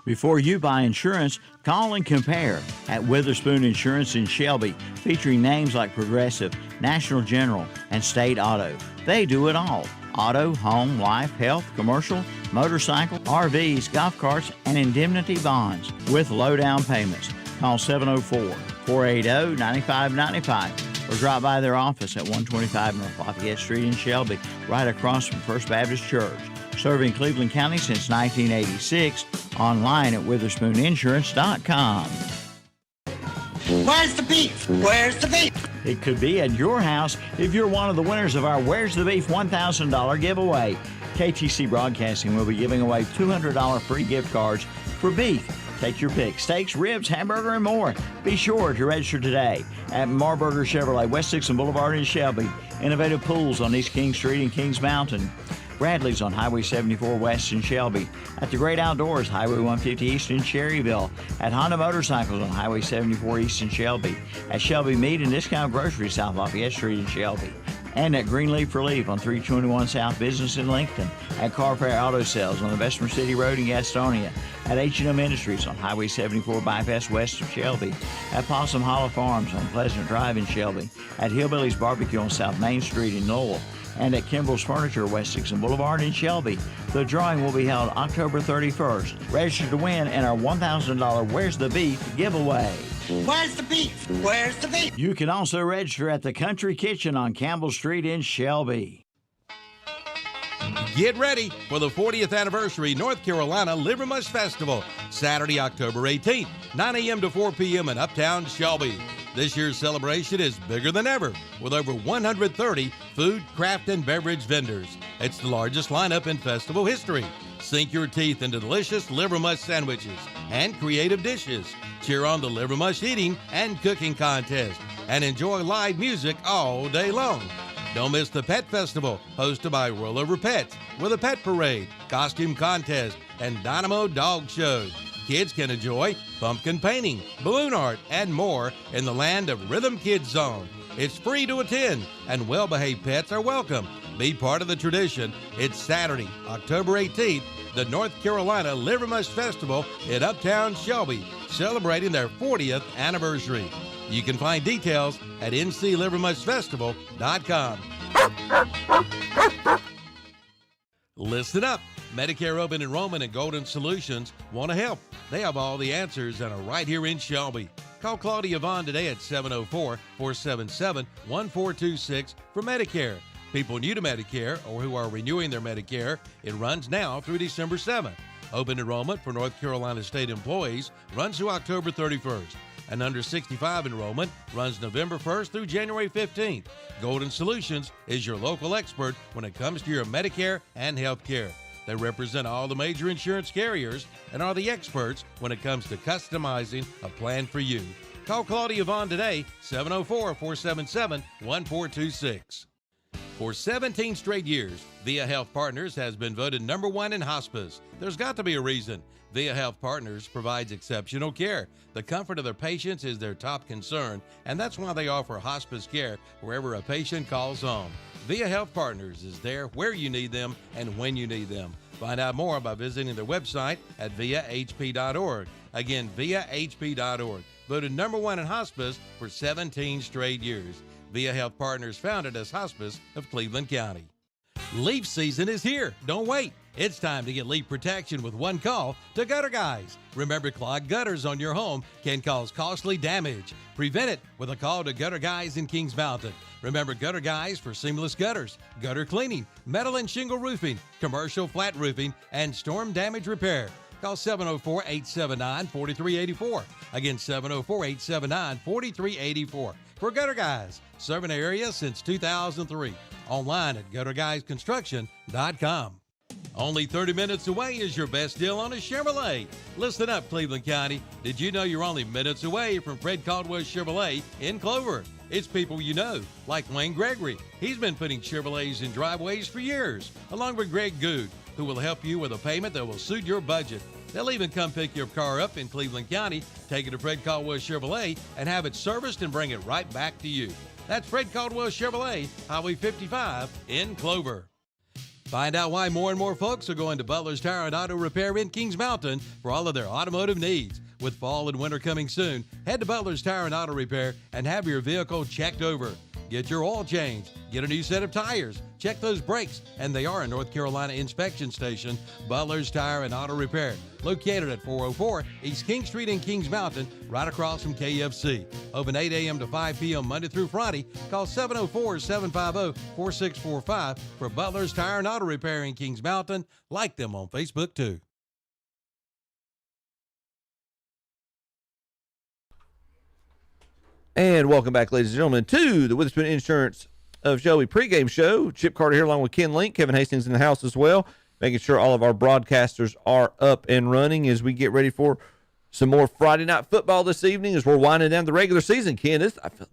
Before you buy insurance, call and compare at Witherspoon Insurance in Shelby, featuring names like Progressive, National General, and State Auto. They do it all. Auto, home, life, health, commercial, motorcycle, RVs, golf carts, and indemnity bonds with low down payments. Call 704-480-9595 or drop by their office at 125 North Lafayette Street in Shelby, right across from First Baptist Church. Serving Cleveland County since 1986. Online at WitherspoonInsurance.com. Where's the beef? Where's the beef? It could be at your house if you're one of the winners of our Where's the Beef $1,000 giveaway. KTC Broadcasting will be giving away $200 free gift cards for beef. Take your pick: steaks, ribs, hamburger, and more. Be sure to register today at Marburger Chevrolet, West Dixon Boulevard in Shelby. Innovative Pools on East King Street in Kings Mountain. Bradley's on Highway 74 West in Shelby. At the Great Outdoors, Highway 150 East in Cherryville. At Honda Motorcycles on Highway 74 East in Shelby. At Shelby Meat and Discount Grocery, South Lafayette Street in Shelby. And at Greenleaf Relief on 321 South Business in Lincoln. At Carfair Auto Sales on the Bessemer City Road in Gastonia. At H&M Industries on Highway 74 Bypass West of Shelby. At Possum Hollow Farms on Pleasant Drive in Shelby. At Hillbilly's Barbecue on South Main Street in Lowell. And at Kimball's Furniture, West Dixon Boulevard in Shelby. The drawing will be held October 31st. Register to win in our $1,000 Where's the Beef giveaway. Where's the beef? Where's the beef? You can also register at the Country Kitchen on Campbell Street in Shelby. Get ready for the 40th anniversary North Carolina Livermush Festival, Saturday, October 18th, 9 a.m. to 4 p.m. in Uptown Shelby. This year's celebration is bigger than ever, with over 130 food, craft, and beverage vendors. It's the largest lineup in festival history. Sink your teeth into delicious livermush sandwiches and creative dishes. Cheer on the livermush eating and cooking contest, and enjoy live music all day long. Don't miss the Pet Festival, hosted by Rollover Pets, with a pet parade, costume contest, and Dynamo Dog Show. Kids can enjoy pumpkin painting, balloon art, and more in the land of Rhythm Kids Zone. It's free to attend, and well-behaved pets are welcome. Be part of the tradition. It's Saturday, October 18th, the North Carolina Livermush Festival in Uptown Shelby, celebrating their 40th anniversary. You can find details at nclivermushfestival.com. Listen up. Medicare Open Enrollment and Golden Solutions want to help. They have all the answers and are right here in Shelby. Call Claudia Vaughn today at 704-477-1426 for Medicare. People new to Medicare or who are renewing their Medicare, it runs now through December 7th. Open enrollment for North Carolina state employees runs through October 31st. And under 65 enrollment runs November 1st through January 15th. Golden Solutions is your local expert when it comes to your Medicare and health care. They represent all the major insurance carriers and are the experts when it comes to customizing a plan for you. Call Claudia Vaughn today, 704-477-1426. For 17 straight years, Via Health Partners has been voted #1 in hospice. There's got to be a reason. Via Health Partners provides exceptional care. The comfort of their patients is their top concern, and that's why they offer hospice care wherever a patient calls home. Via Health Partners is there where you need them and when you need them. Find out more by visiting their website at viahp.org. Again, viahp.org. Voted #1 in hospice for 17 straight years. Via Health Partners, founded as Hospice of Cleveland County. Leaf season is here. Don't wait. It's time to get leak protection with one call to Gutter Guys. Remember, clogged gutters on your home can cause costly damage. Prevent it with a call to Gutter Guys in Kings Mountain. Remember Gutter Guys for seamless gutters, gutter cleaning, metal and shingle roofing, commercial flat roofing, and storm damage repair. Call 704-879-4384. Again, 704-879-4384. For Gutter Guys, serving the area since 2003. Online at gutterguysconstruction.com. Only 30 minutes away is your best deal on a Chevrolet. Listen up, Cleveland County. Did you know you're only minutes away from Fred Caldwell Chevrolet in Clover? It's people you know, like Wayne Gregory. He's been putting Chevrolets in driveways for years, along with Greg Good, who will help you with a payment that will suit your budget. They'll even come pick your car up in Cleveland County, take it to Fred Caldwell Chevrolet, and have it serviced and bring it right back to you. That's Fred Caldwell Chevrolet, Highway 55 in Clover. Find out why more and more folks are going to Butler's Tire and Auto Repair in Kings Mountain for all of their automotive needs. With fall and winter coming soon, head to Butler's Tire and Auto Repair and have your vehicle checked over. Get your oil changed, get a new set of tires, check those brakes, and they are a North Carolina inspection station. Butler's Tire and Auto Repair, located at 404 East King Street in Kings Mountain, right across from KFC. Open 8 a.m. to 5 p.m. Monday through Friday. Call 704-750-4645 for Butler's Tire and Auto Repair in Kings Mountain. Like them on Facebook, too. And welcome back, ladies and gentlemen, to the Witherspoon Insurance of Shelby pregame show. Chip Carter here along with Ken Link. Kevin Hastings in the house as well, making sure all of our broadcasters are up and running as we get ready for some more Friday night football this evening as we're winding down the regular season. Ken, I feel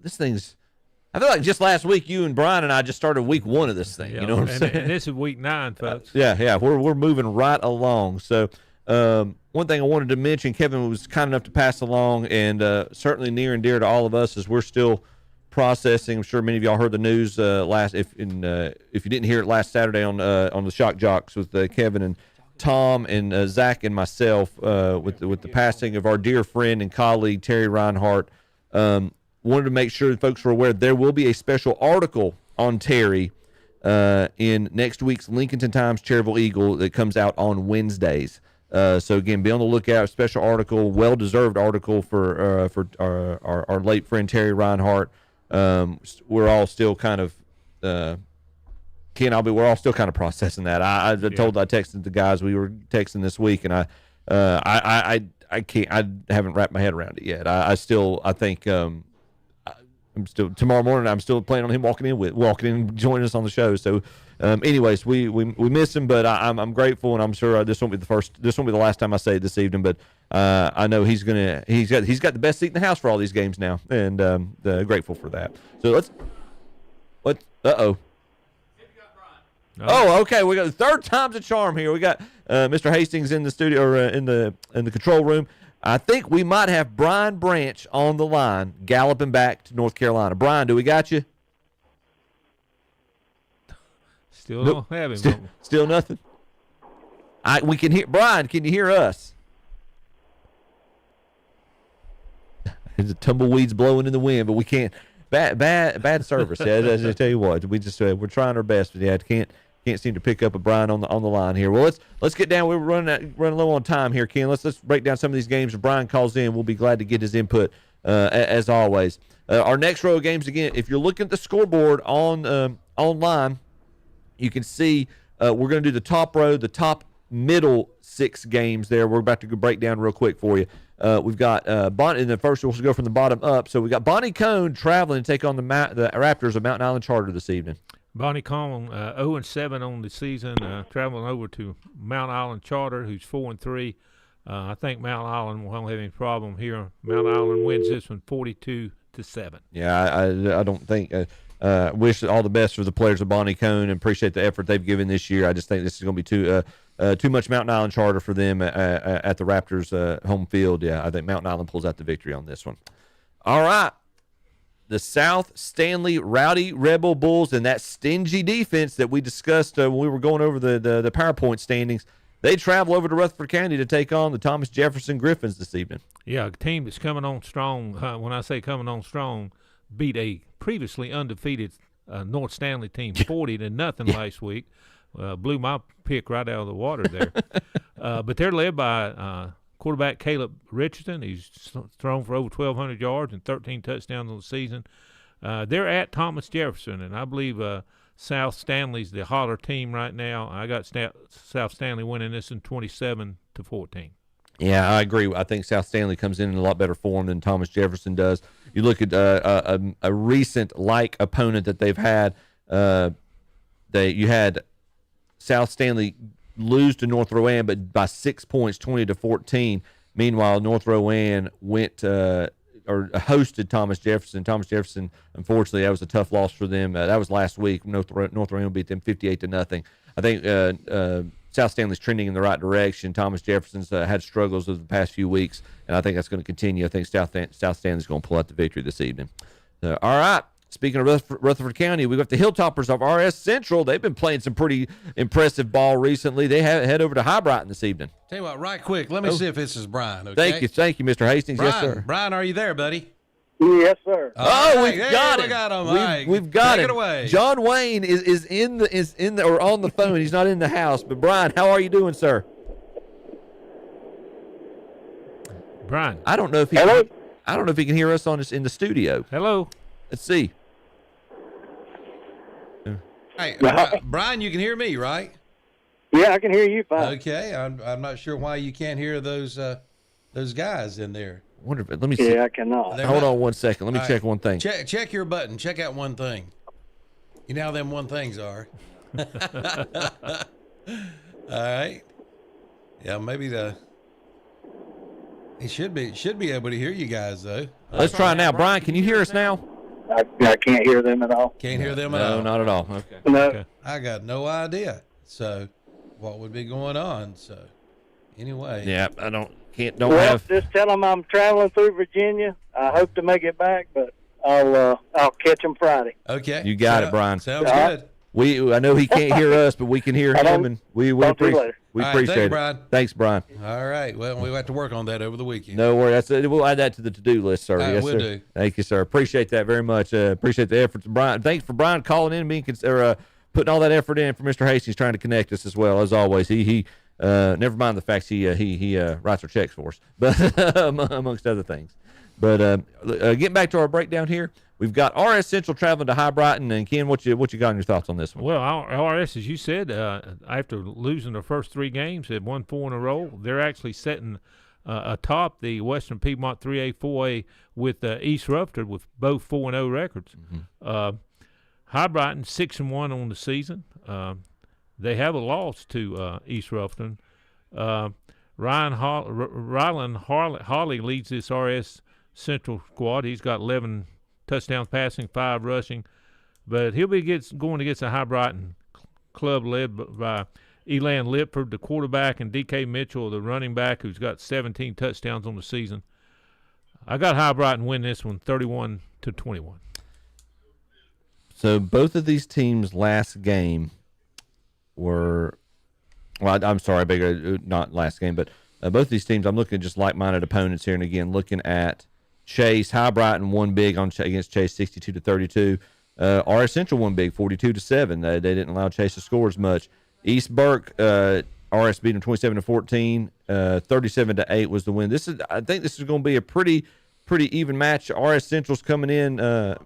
like just last week you and Brian and I just started week 1 of this thing. Yeah, you know what I'm saying? And this is week 9, folks. Yeah, we're moving right along. So one thing I wanted to mention, Kevin was kind enough to pass along, and certainly near and dear to all of us as we're still processing. I'm sure many of y'all heard the news if you didn't hear it last Saturday on the Shock Jocks with Kevin and Tom and Zach and myself with the passing of our dear friend and colleague Terry Reinhardt. Wanted to make sure that folks were aware there will be a special article on Terry in next week's Lincolnton Times Cherryville Eagle that comes out on Wednesdays. So again, be on the lookout. A special article, well-deserved article for our late friend Terry Reinhardt. We're all still kind of we're all still kind of processing that. I texted the guys we were texting this week, and I haven't wrapped my head around it yet. I'm still tomorrow morning. I'm still planning on him walking in and joining us on the show. So. Anyways, we miss him, but I'm grateful, and I'm sure this won't be the last time I say it this evening. But I know he's got the best seat in the house for all these games now, and grateful for that. So Oh, okay. We got the third time's a charm here. We got Mr. Hastings in the studio or in the control room. I think we might have Brian Branch on the line, galloping back to North Carolina. Brian, do we got you? Still don't have him. Still nothing. We can hear Brian. Can you hear us? There's the tumbleweeds blowing in the wind, but we can't. Bad service. I tell you what, we're trying our best, but can't seem to pick up a Brian on the line here. Well, let's get down. We're running low on time here, Ken. Let's break down some of these games. If Brian calls in, we'll be glad to get his input as always. Our next row of games again. If you're looking at the scoreboard online. You can see we're going to do the top row, the top middle 6 games there. We're about to break down real quick for you. We've got Bonnie, and then first we'll go from the bottom up. So we got Bonnie Cone traveling to take on the Raptors of Mountain Island Charter this evening. Bonnie Cone 0-7 on the season, traveling over to Mountain Island Charter, who's 4-3. I think Mountain Island won't have any problem here. Mountain Island wins this one 42-7. Yeah, I don't think. Wish all the best for the players of Bonnie Cone and appreciate the effort they've given this year. I just think this is going to be too much Mountain Island Charter for them at the Raptors' home field. Yeah, I think Mountain Island pulls out the victory on this one. All right. The South Stanley Rowdy Rebel Bulls and that stingy defense that we discussed when we were going over the PowerPoint standings, they travel over to Rutherford County to take on the Thomas Jefferson Griffins this evening. Yeah, a team that's coming on strong. When I say coming on strong, beat a previously undefeated North Stanley team 40-0 last week. Blew my pick right out of the water there. But they're led by quarterback Caleb Richardson. He's thrown for over 1,200 yards and 13 touchdowns on the season. They're at Thomas Jefferson, and I believe South Stanley's the hotter team right now. I got South Stanley winning this in 27-14. Yeah, I agree. I think South Stanley comes in a lot better form than Thomas Jefferson does. You look at a recent opponent that they've had. You had South Stanley lose to North Rowan, but by 6 points, 20-14. Meanwhile, North Rowan went or hosted Thomas Jefferson. Thomas Jefferson, unfortunately, that was a tough loss for them. That was last week. North Rowan beat them 58-0. I think South Stanley's trending in the right direction. Thomas Jefferson's had struggles over the past few weeks, and I think that's going to continue. I think South Stanley's going to pull out the victory this evening. All right. Speaking of Rutherford County, we've got the Hilltoppers of RS Central. They've been playing some pretty impressive ball recently. They head over to High Brighton this evening. Tell you what, right quick, let me see if this is Brian. Okay? Thank you, Mr. Hastings. Brian, yes, sir. Brian, are you there, buddy? Yes, sir. We've got him. We got him. We've got Take him. it away. John Wayne is in the or on the phone. He's not in the house. But Brian, how are you doing, sir? Brian, I don't know if he can hear us in the studio. Hello. Let's see. Hey, Brian, you can hear me, right? Yeah, I can hear you fine. Okay, I'm not sure why you can't hear those guys in there. Let me see. Yeah, I cannot. Hold on 1 second. Let me check one thing. Check your button. Check out one thing. You know how them one things are. All right. Yeah, maybe he should be able to hear you guys though. Let's try now. Brian, can you hear us now? I can't hear them at all. Can't hear them at all? No, not at all. Okay. No. Okay. I got no idea. So, what would be going on? So, anyway. Yeah, I don't just tell them I'm traveling through Virginia. I hope to make it back, but I'll catch them Friday. Okay. You got it, Brian. Sounds good. I know he can't hear us, but we can hear him, and we appreciate Thanks, it. Brian. Thanks, Brian. All right. Well, we'll have to work on that over the weekend. No worries. We'll add that to the to-do list, sir. Yes, we'll sir. do. Thank you, sir. Appreciate that very much. Appreciate the efforts, Brian. Thanks for Brian calling in, putting all that effort in for Mr. Hastings, trying to connect us as well as always. He never mind the fact he writes our checks for us, but amongst other things. But getting back to our breakdown here, we've got RS Central traveling to High Brighton, and Ken, what you got on your thoughts on this one? Well, our RS, as you said, after losing their first 3 games, they've won 4 in a row. They're actually sitting atop the Western Piedmont 3A, 4A with East Rutherford with both 4-0 records. Mm-hmm. High Brighton 6-1 on the season. They have a loss to East Rutherford. Rylan Harley leads this RS Central squad. He's got 11 touchdowns passing, 5 rushing, but he'll be going against a High Brighton club led by Elan Lipford, the quarterback, and D.K. Mitchell, the running back, who's got 17 touchdowns on the season. I got High Brighton win this one 31-21. So both of these teams' last game were – well, I'm sorry, not last game, but both these teams, I'm looking at just like-minded opponents here, and again, looking at Chase. High Brighton won big against Chase 62-32. RS Central won big 42-7. They didn't allow Chase to score as much. East Burke, RS beat them 27-14. 37-8 was the win. I think this is going to be a pretty even match. RS Central's coming in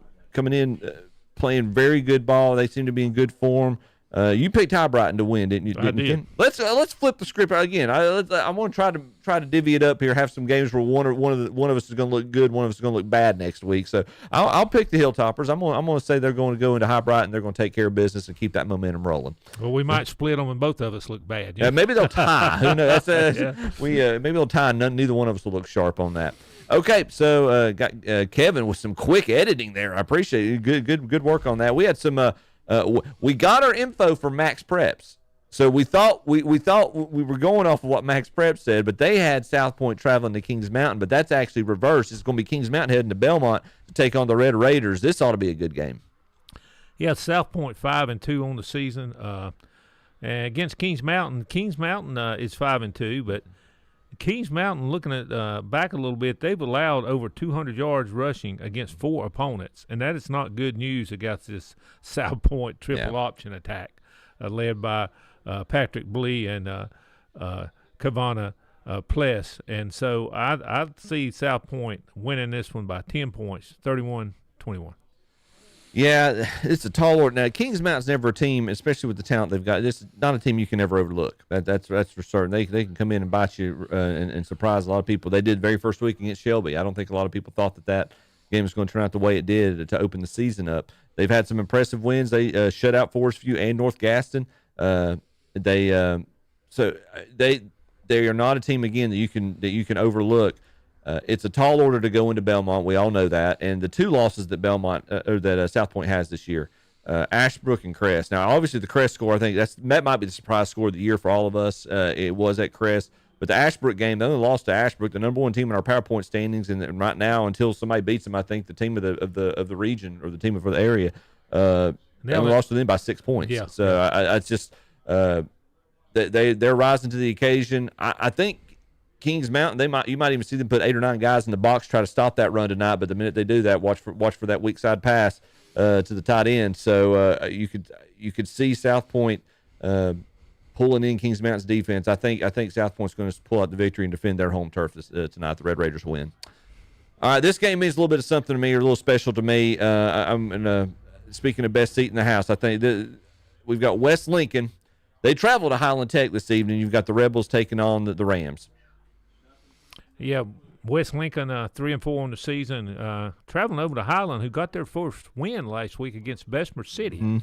playing very good ball. They seem to be in good form. You picked High Brighton to win, didn't you? I did. Ken? Let's flip the script again. I want to try to divvy it up here. Have some games where one of us is going to look good, one of us is going to look bad next week. So I'll pick the Hilltoppers. I'm going to say they're going to go into High Brighton. They're going to take care of business and keep that momentum rolling. Well, we might split them and both of us look bad. Maybe they'll tie. Who knows? Maybe they'll tie. Neither one of us will look sharp on that. Okay, so got Kevin with some quick editing there. I appreciate it. Good work on that. We had some. We got our info from Max Preps, so we thought we were going off of what Max Preps said, but they had South Point traveling to Kings Mountain, but that's actually reversed. It's going to be Kings Mountain heading to Belmont to take on the Red Raiders. This ought to be a good game. Yeah, South Point 5-2 on the season, and against Kings Mountain. Kings Mountain is 5-2, but Kings Mountain, looking at back a little bit, they've allowed over 200 yards rushing against 4 opponents, and that is not good news against this South Point triple option attack led by Patrick Blee and Kavana Pless. And so I see South Point winning this one by 10 points, 31-21. Yeah, it's a tall order. Now, Kings Mountain's never a team, especially with the talent they've got. This is not a team you can ever overlook. That's for certain. They can come in and bite you and surprise a lot of people. They did the very first week against Shelby. I don't think a lot of people thought that game was going to turn out the way it did to open the season up. They've had some impressive wins. They shut out Forest View and North Gaston. So So they are not a team again that you can overlook. It's a tall order to go into Belmont. We all know that. And the two losses that South Point has this year, Ashbrook and Crest. Now, obviously, the Crest score, I think that might be the surprise score of the year for all of us. It was at Crest. But the Ashbrook game, they only lost to Ashbrook, the number one team in our PowerPoint standings, and right now, until somebody beats them, I think the team of the region or the team of the area, they only lost to them by 6 points. Yeah. So it's just they're rising to the occasion. I think Kings Mountain, you might even see them put 8 or 9 guys in the box try to stop that run tonight. But the minute they do that, watch for that weak side pass to the tight end. So you could see South Point pulling in Kings Mountain's defense. I think South Point's going to pull out the victory and defend their home turf tonight. The Red Raiders win. All right, this game means a little bit of something to me, or a little special to me. Speaking of best seat in the house, I think we've got West Lincoln. They travel to Highland Tech this evening. You've got the Rebels taking on the Rams. Yeah, West Lincoln 3-4 on the season, traveling over to Highland, who got their first win last week against Bessemer City. Mm-hmm.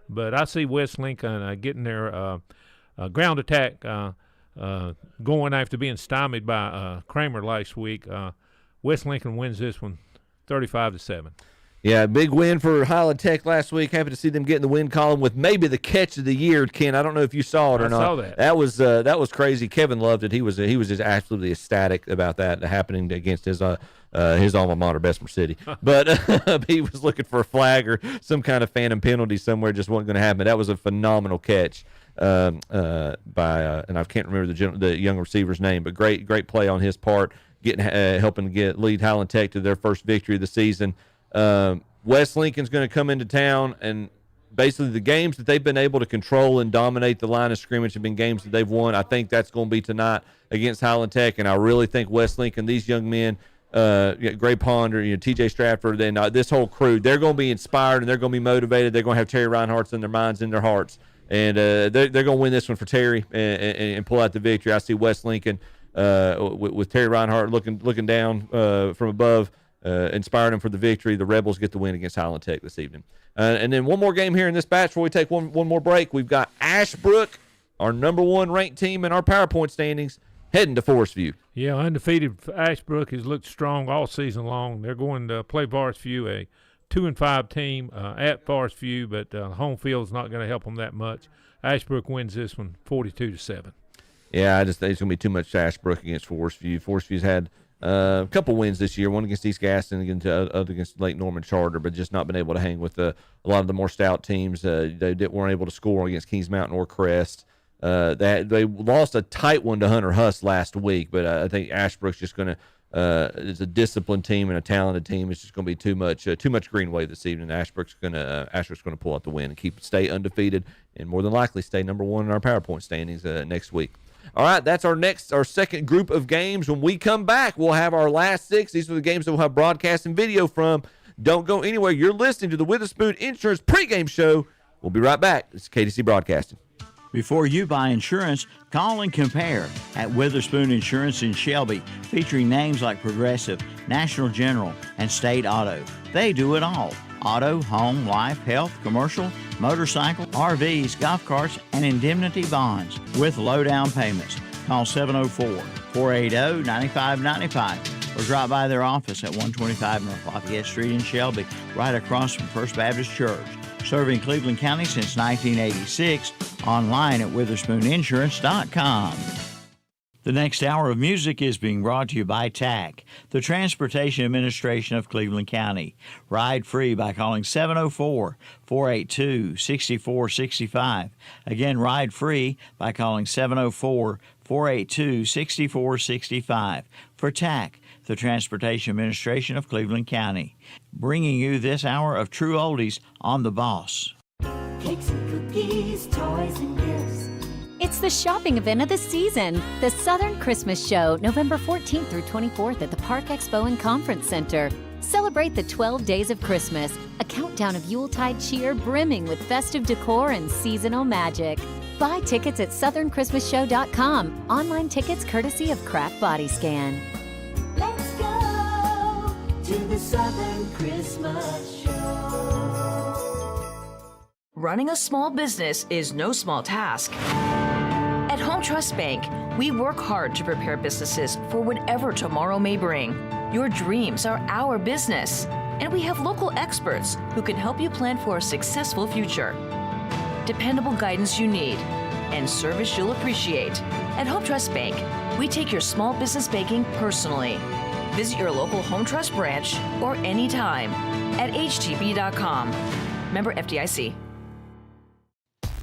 But I see West Lincoln getting their ground attack going after being stymied by Kramer last week. West Lincoln wins this one 35-7. Yeah, big win for Highland Tech last week. Happy to see them get in the win column with maybe the catch of the year, Ken. I don't know if you saw it or not. I saw that. That was crazy. Kevin loved it. He was just absolutely ecstatic about that happening against his alma mater, Bessemer City. But he was looking for a flag or some kind of phantom penalty somewhere. Just wasn't going to happen. That was a phenomenal catch by and I can't remember the young receiver's name, but great play on his part, helping lead Highland Tech to their first victory of the season. West Lincoln's going to come into town, and basically the games that they've been able to control and dominate the line of scrimmage have been games that they've won. I think that's going to be tonight against Highland Tech, and I really think West Lincoln, these young men, Gray Ponder, T.J. Stratford, and this whole crew, they're going to be inspired and they're going to be motivated. They're going to have Terry Reinhardt in their minds and their hearts, and they're going to win this one for Terry and pull out the victory. I see West Lincoln with Terry Reinhardt looking down from above, inspired him for the victory. The Rebels get the win against Highland Tech this evening. And then one more game here in this batch before we take one more break. We've got Ashbrook, our number one ranked team in our PowerPoint standings, heading to Forest View. Yeah, undefeated Ashbrook has looked strong all season long. They're going to play Forest View, a 2-5 team at Forest View, but home field's not going to help them that much. Ashbrook wins this one 42-7. Yeah, I just think it's going to be too much Ashbrook against Forest View. Forest View's had a couple wins this year, one against East Gaston and other against Lake Norman Charter, but just not been able to hang with a lot of the more stout teams. They weren't able to score against Kings Mountain or Crest. They lost a tight one to Hunter Huss last week, but I think Ashbrook's just going to it's a disciplined team and a talented team. It's just going to be too much Greenway this evening. Ashbrook's going to pull out the win and stay undefeated and more than likely stay number one in our PowerPoint standings next week. All right, that's our second group of games. When we come back, we'll have our last 6. These are the games that we'll have broadcast and video from. Don't go anywhere. You're listening to the Witherspoon Insurance pregame show. We'll be right back. It's KDC Broadcasting. Before you buy insurance, call and compare at Witherspoon Insurance in Shelby, featuring names like Progressive, National General, and State Auto. They do it all. Auto, home, life, health, commercial, motorcycle, RVs, golf carts, and indemnity bonds with low down payments. Call 704-480-9595 or drop by their office at 125 North Lafayette Street in Shelby, right across from First Baptist Church. Serving Cleveland County since 1986, online at WitherspoonInsurance.com. The next hour of music is being brought to you by TAC, the Transportation Administration of Cleveland County. Ride free by calling 704-482-6465. Again, ride free by calling 704-482-6465. For TAC, the Transportation Administration of Cleveland County. Bringing you this hour of true oldies on The Boss. Cakes and cookies, toys and gifts. It's the shopping event of the season, the Southern Christmas Show, November 14th through 24th at the Park Expo and Conference Center. Celebrate the 12 days of Christmas, a countdown of Yuletide cheer brimming with festive decor and seasonal magic. Buy tickets at SouthernChristmasShow.com. Online tickets courtesy of Craft Body Scan. Let's go to the Southern Christmas Show. Running a small business is no small task. At Home Trust Bank, we work hard to prepare businesses for whatever tomorrow may bring. Your dreams are our business, and we have local experts who can help you plan for a successful future. Dependable guidance you need and service you'll appreciate. At Home Trust Bank, we take your small business banking personally. Visit your local Home Trust branch or anytime at htb.com. Member FDIC.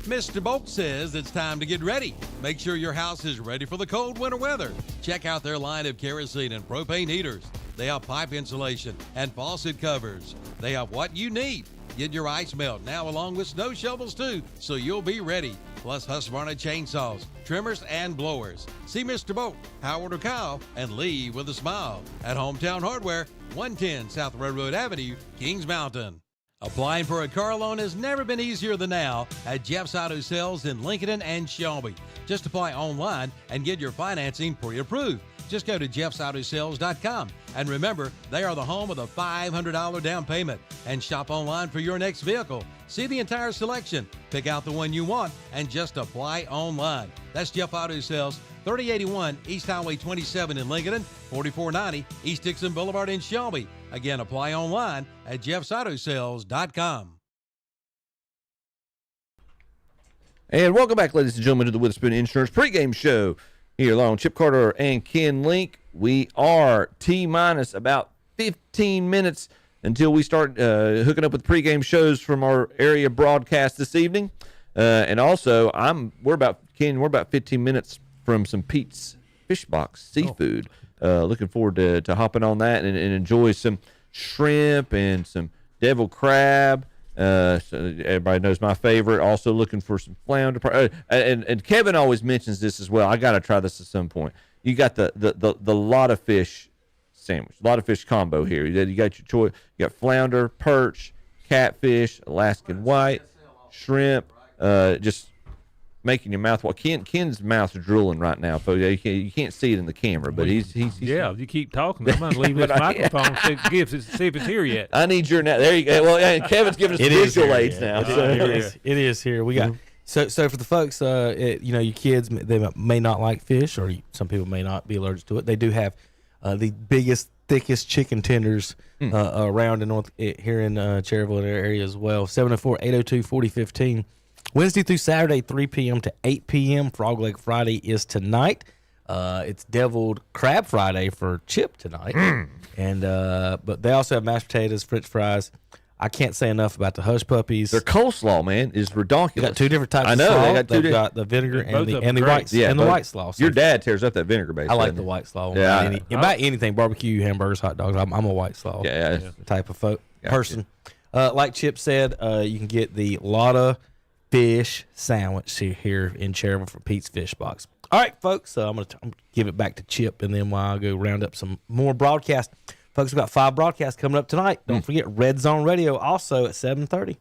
Mr. Bolt says it's time to get ready. Make sure your house is ready for the cold winter weather. Check out their line of kerosene and propane heaters. They have pipe insulation and faucet covers. They have what you need. Get your ice melt now along with snow shovels too, so you'll be ready. Plus Husqvarna chainsaws, trimmers, and blowers. See Mr. Bolt, Howard or Kyle, and leave with a smile at Hometown Hardware, 110 South Railroad Avenue, Kings Mountain. Applying for a car loan has never been easier than now at Jeff's Auto Sales in Lincoln and Shelby. Just apply online and get your financing pre-approved. Just go to jeffsautosales.com. And remember, they are the home of the $500 down payment. And shop online for your next vehicle. See the entire selection, pick out the one you want, and just apply online. That's Jeff Auto Sales, 3081 East Highway 27 in Lincoln, 4490 East Dixon Boulevard in Shelby. Again, apply online at jeffsautosales.com. And welcome back, ladies and gentlemen, to the Witherspoon Insurance pregame show here along Chip Carter and Ken Link. We are T-minus about 15 minutes until we start hooking up with pregame shows from our area broadcast this evening. And also, we're about 15 minutes from some Pete's Fish Box seafood. Looking forward to hopping on that and enjoy some shrimp and some devil crab. So everybody knows my favorite. Also looking for some flounder. And Kevin always mentions this as well. I got to try this at some point. You got the lot of fish sandwich, a lot of fish combo here. You got your choice. You got flounder, perch, catfish, Alaskan white, shrimp. Just making your mouth water. Ken's mouth's drooling right now, folks. You can't see it in the camera, but he's yeah. If you keep talking, I'm gonna leave this microphone see if it's here yet. I need your now. There you go. Well, and Kevin's giving us visual aids now. It is here. We got so for the folks, your kids, they may not like fish, or some people may not be allergic to it. They do have the biggest, thickest chicken tenders around here in Cherryville area as well. 704-802-4015. Wednesday through Saturday, 3 p.m. to 8 p.m. Frog Leg Friday is tonight. It's Deviled Crab Friday for Chip tonight. And but they also have mashed potatoes, french fries. I can't say enough about the Hush Puppies. Their coleslaw, man, is ridiculous. They got two different types of slaw. They've got the vinegar and the white slaw. Your dad tears up that vinegar base. I like the white slaw. Yeah. About anything, barbecue, hamburgers, hot dogs. I'm a white slaw type of person. Like Chip said, you can get the Lotta Fish sandwich here in Cherryville from Pete's Fish Box. All right, folks, I'm gonna give it back to Chip, and then while I go round up some more broadcasts. Folks, we've got 5 broadcasts coming up tonight. Don't forget Red Zone Radio also at 7:30.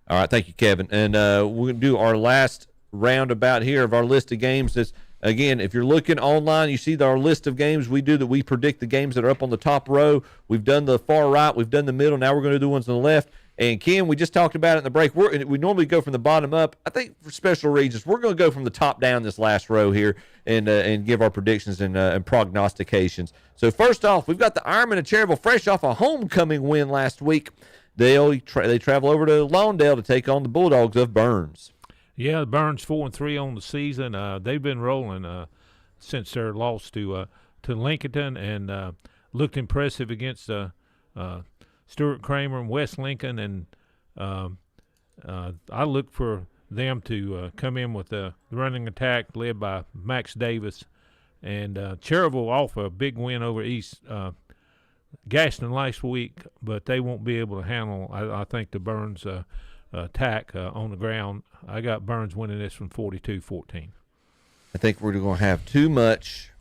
All right, thank you, Kevin. And we're going to do our last roundabout here of our list of games. That's, again, if you're looking online, you see our list of games we do that we predict the games that are up on the top row. We've done the far right. We've done the middle. Now we're going to do ones on the left. And, Ken, we just talked about it in the break. We normally go from the bottom up. I think for special reasons, we're going to go from the top down this last row here and give our predictions and prognostications. So, first off, we've got the Ironmen of Cherryville fresh off a homecoming win last week. They travel over to Lawndale to take on the Bulldogs of Burns. Yeah, Burns 4-3 on the season. They've been rolling since their loss to Lincoln and looked impressive against Stuart Kramer and West Lincoln, and I look for them to come in with a running attack led by Max Davis. And Cherryville off a big win over East Gaston last week, but they won't be able to handle, I think, the Burns attack on the ground. I got Burns winning this from 42-14. I think we're going to have too much.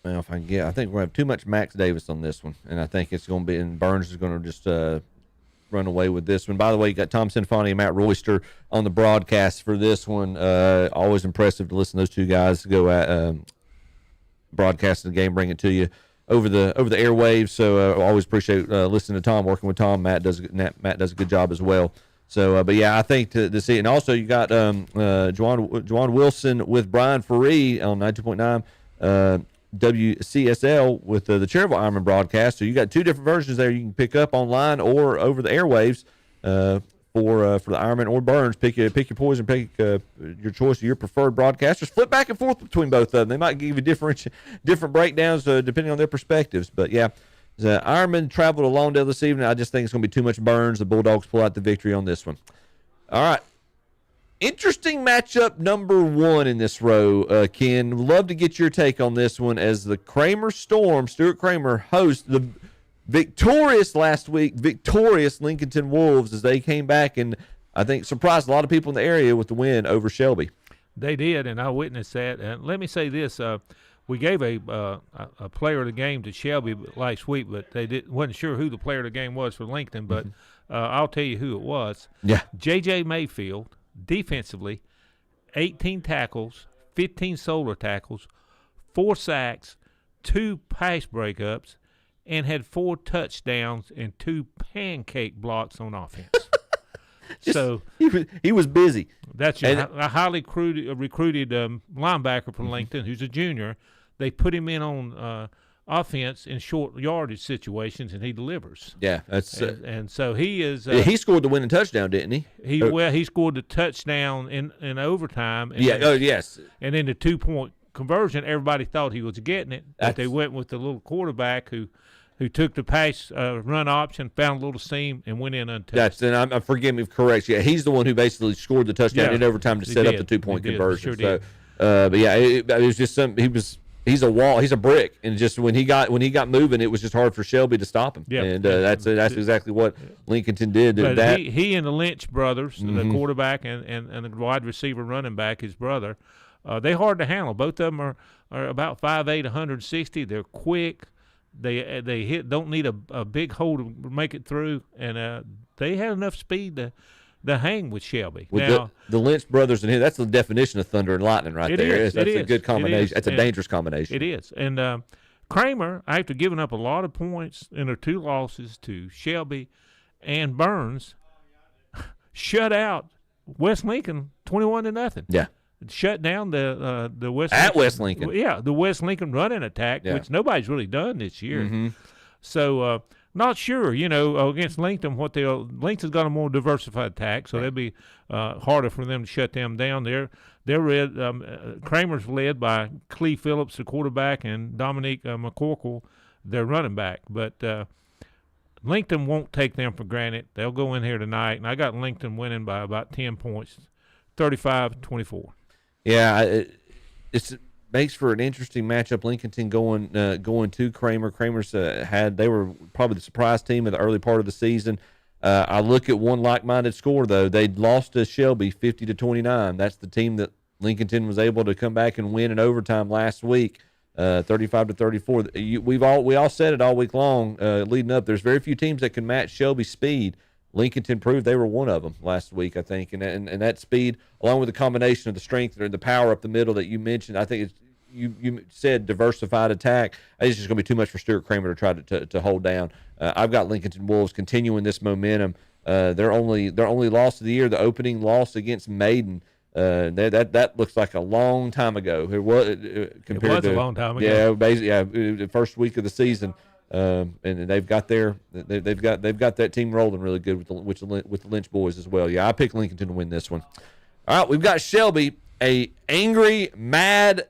Well, I think we're going to have too much Max Davis on this one, and I think it's going to be, and Burns is going to just run away with this one. By the way, you got Tom Sinfani and Matt Royster on the broadcast for this one. Always impressive to listen to those two guys go at broadcasting the game, bring it to you over the airwaves. So I always appreciate listening to Tom, working with Tom. Matt does a good job as well. So, but yeah, I think to see, and also you got Juwan Wilson with Brian Ferree on 92.9 WCSL with the Cherryville Ironman broadcast. So you got two different versions there you can pick up online or over the airwaves for the Ironman or Burns. Pick your poison, pick your choice of your preferred broadcasters. Flip back and forth between both of them. They might give you different breakdowns depending on their perspectives. But yeah. The Ironman traveled to Lawndale this evening. I just think it's going to be too much Burns. The Bulldogs pull out the victory on this one. All right. Interesting matchup number 1 in this row, Ken. Love to get your take on this one as the Kramer Storm, Stuart Kramer, host the last week victorious Lincolnton Wolves as they came back and I think surprised a lot of people in the area with the win over Shelby. They did, and I witnessed that. And let me say this. We gave a player of the game to Shelby last week, but wasn't sure who the player of the game was for Lincoln, but I'll tell you who it was. Yeah. J.J. Mayfield, defensively, 18 tackles, 15 shoulder tackles, 4 sacks, 2 pass breakups, and had 4 touchdowns and 2 pancake blocks on offense. So he was busy. That's a highly recruited linebacker from Lincoln who's a junior. They put him in on offense in short yardage situations, and he delivers. Yeah, that's and so he is. He scored the winning touchdown, didn't he? He scored the touchdown in overtime. And yes. And then the 2-point conversion, everybody thought he was getting it, but they went with the little quarterback who took the pass run option, found a little seam, and went in untouched. And forgive me if correct. Yeah, he's the one who basically scored the touchdown in overtime to set up the 2-point conversion. Sure did. But yeah, it was just he's a wall, he's a brick, and just when he got moving, it was just hard for Shelby to stop him. Yeah, and that's exactly what Lincolnton did. But he and the Lynch brothers, the quarterback and the wide receiver running back, his brother, they're hard to handle. Both of them are about 5'8", 160. They're quick. They don't need a big hole to make it through, and they had enough speed to hang with Shelby. With now the Lynch brothers and him, that's the definition of thunder and lightning right there. That's a good combination. That's a dangerous combination. It is. And Kramer, after giving up a lot of points in their 2 losses to Shelby and Burns, shut out West Lincoln 21-0. Yeah. Shut down the West Lincoln. Yeah, the West Lincoln running attack, which nobody's really done this year. So not sure, against Lincoln, Lincoln's got a more diversified attack, so that'd be harder for them to shut them down. Kramer's led by Clee Phillips, the quarterback, and Dominique McCorkle, their running back. But Lincoln won't take them for granted. They'll go in here tonight, and I got Lincoln winning by about 10 points, 35-24. Yeah, it makes for an interesting matchup. Lincolnton going to Kramer. Kramer's they were probably the surprise team in the early part of the season. I look at one like-minded score though. They lost to Shelby 50-29. That's the team that Lincolnton was able to come back and win in overtime last week, 35-34. We all said it all week long leading up. There's very few teams that can match Shelby's speed. Lincolnton proved they were one of them last week, I think, and that speed, along with the combination of the strength and the power up the middle that you mentioned, I think you said diversified attack. I think it's just going to be too much for Stuart Kramer to try to hold down. I've got Lincolnton Wolves continuing this momentum. Their only loss of the year, the opening loss against Maiden. That looks like a long time ago. It was a long time ago. Yeah, basically, the first week of the season. And they've got that team rolling really good with the Lynch boys as well. Yeah, I picked Lincolnton to win this one. All right, we've got Shelby, a angry, mad,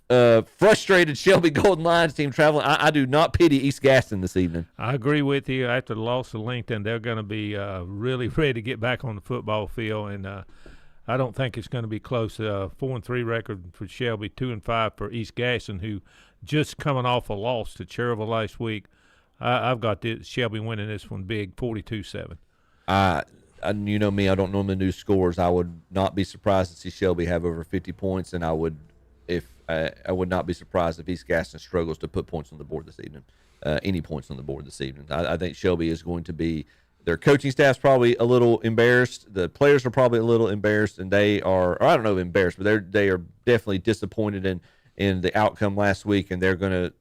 frustrated Shelby Golden Lions team traveling. I do not pity East Gaston this evening. I agree with you. After the loss to Lincoln, they're going to be really ready to get back on the football field, and I don't think it's going to be close. 4-3 record for Shelby, 2-5 for East Gaston, who just coming off a loss to Cherryville last week. I've got Shelby winning this one big, 42-7. You know me, I don't normally do scores. I would not be surprised to see Shelby have over 50 points, and I would not be surprised if East Gaston struggles to put points on the board this evening, any points on the board this evening. I think Shelby is going to be – their coaching staff's probably a little embarrassed. The players are probably a little embarrassed, and they are – or I don't know if embarrassed, but they are definitely disappointed in the outcome last week, and they're gonna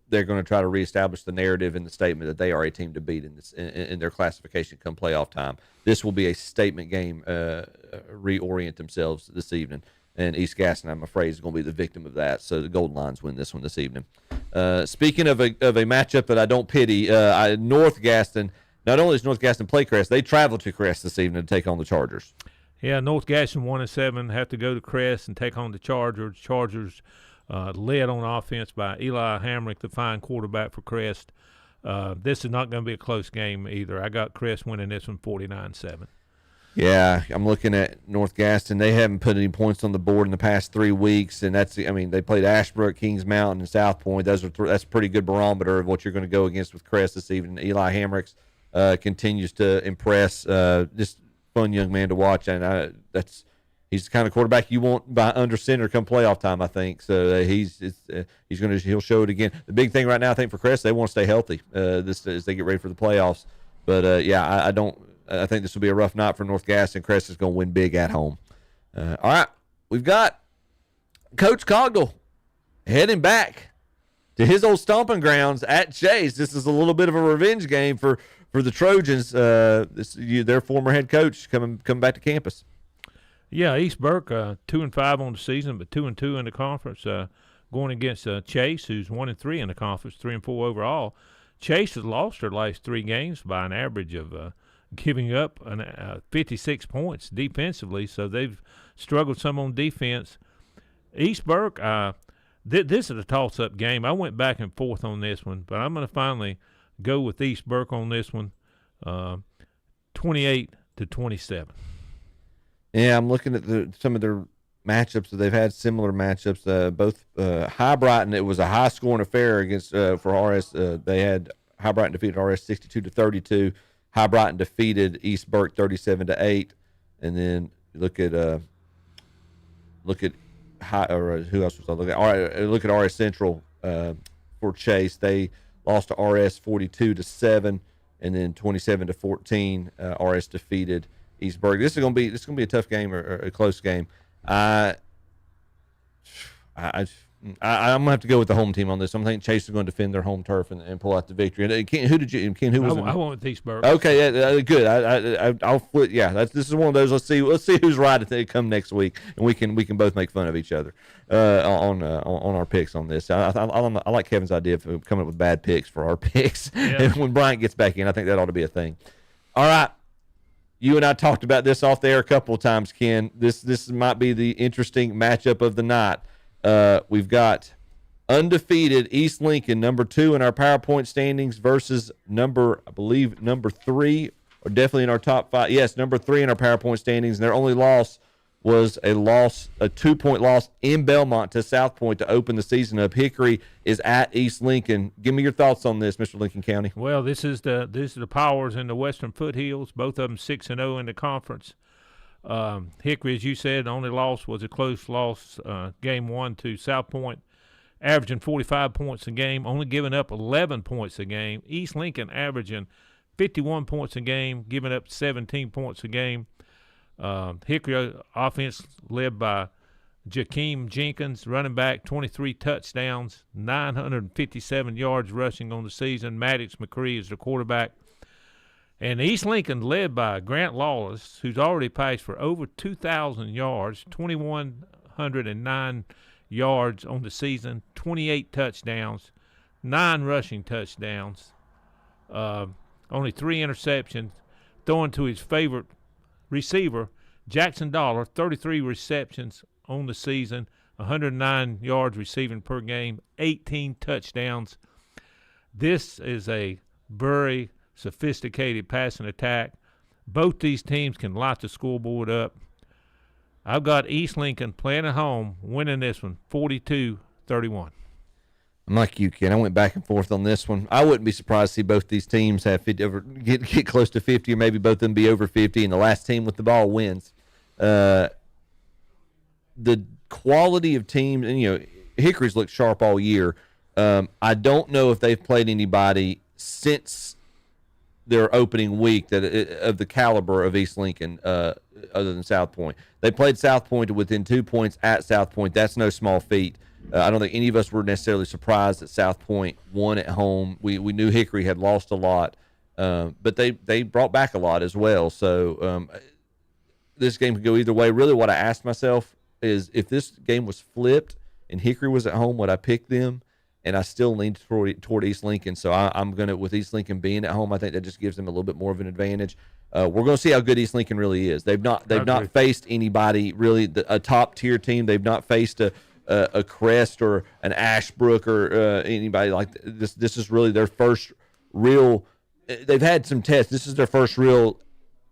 try to reestablish the narrative and the statement that they are a team to beat in their classification come playoff time. This will be a statement game. Reorient themselves this evening, and East Gaston, I'm afraid, is going to be the victim of that. So the Golden Lions win this one this evening. Speaking of a matchup that I don't pity, North Gaston. Not only does North Gaston play Crest, they travel to Crest this evening to take on the Chargers. Yeah, North Gaston 1-7 have to go to Crest and take on the Chargers. Chargers led on offense by Eli Hamrick, the fine quarterback for Crest. This is not going to be a close game either. I got Crest winning this one 49-7. Yeah, I'm looking at North Gaston. They haven't put any points on the board in the past 3 weeks, and they played Ashbrook, Kings Mountain, and South Point. That's a pretty good barometer of what you're going to go against with Crest this evening. Eli Hamrick continues to impress. Just fun young man to watch, and he's the kind of quarterback you want by under center come playoff time, I think. So he'll show it again. The big thing right now, I think, for Crest, they want to stay healthy as they get ready for the playoffs. But I think this will be a rough night for North Gaston. Crest is going to win big at home. All right, we've got Coach Cogdell heading back to his old stomping grounds at Chase. This is a little bit of a revenge game for the Trojans. Their former head coach coming back to campus. Yeah, East Burke 2-5 on the season, but 2-2 in the conference. Going against Chase, who's 1-3 in the conference, 3-4 overall. Chase has lost their last 3 games by an average of giving up 56 points defensively, so they've struggled some on defense. East Burke, this is a toss-up game. I went back and forth on this one, but I'm going to finally go with East Burke on this one, 28-27. Yeah, I'm looking at some of their matchups that they've had, similar matchups. Both High Brighton, it was a high-scoring affair against for RS. They had High Brighton defeated RS 62-32. High Brighton defeated East Burke 37-8, and then look at who else was I looking at? Look at RS Central for Chase. They lost to RS 42-7, and then 27-14. RS defeated East Burke. This is gonna be a tough game or a close game. I'm gonna have to go with the home team on this. I'm thinking Chase is going to defend their home turf and pull out the victory. And Ken, who was it? I went with East Burke. Okay, yeah, good. I'll flip. Yeah, this is one of those. Let's see who's right at come next week, and we can both make fun of each other on our picks on this. I like Kevin's idea of coming up with bad picks for our picks. Yeah. And when Bryant gets back in, I think that ought to be a thing. All right. You and I talked about this off the air a couple of times, Ken. This might be the interesting matchup of the night. We've got undefeated East Lincoln, number 2 in our PowerPoint standings, versus number 3, or definitely in our top 5. Yes, number 3 in our PowerPoint standings, and their only loss was a 2-point loss in Belmont to South Point to open the season up. Hickory is at East Lincoln. Give me your thoughts on this, Mr. Lincoln County. Well, this is the Powers in the Western Foothills, both of them 6-0 in the conference. Hickory, as you said, the only loss was a close loss, game 1 to South Point, averaging 45 points a game, only giving up 11 points a game. East Lincoln averaging 51 points a game, giving up 17 points a game. Hickory offense led by Jakeem Jenkins, running back, 23 touchdowns, 957 yards rushing on the season. Maddox McCree is the quarterback. And East Lincoln led by Grant Lawless, who's already passed for over 2,000 yards, 2,109 yards on the season, 28 touchdowns, 9 rushing touchdowns, only 3 interceptions, throwing to his favorite receiver, Jackson Dollar, 33 receptions on the season, 109 yards receiving per game, 18 touchdowns. This is a very sophisticated passing attack. Both these teams can light the scoreboard up. I've got East Lincoln playing at home, winning this one 42-31. I'm like you, Ken. I went back and forth on this one. I wouldn't be surprised to see both these teams have 50, get close to 50, or maybe both of them be over 50, and the last team with the ball wins. The quality of teams, and Hickory's looked sharp all year. I don't know if they've played anybody since their opening week of the caliber of East Lincoln, other than South Point. They played South Point to within 2 points at South Point. That's no small feat. I don't think any of us were necessarily surprised that South Point won at home. We knew Hickory had lost a lot, but they brought back a lot as well. So this game could go either way. Really, what I asked myself is, if this game was flipped and Hickory was at home, would I pick them? And I still lean toward East Lincoln. So I'm going to, with East Lincoln being at home, I think that just gives them a little bit more of an advantage. We're going to see how good East Lincoln really is. They've not faced anybody really, a top tier team. They've not faced a Crest or an Ashbrook or anybody like this. This is really their first real. They've had some tests. This is their first real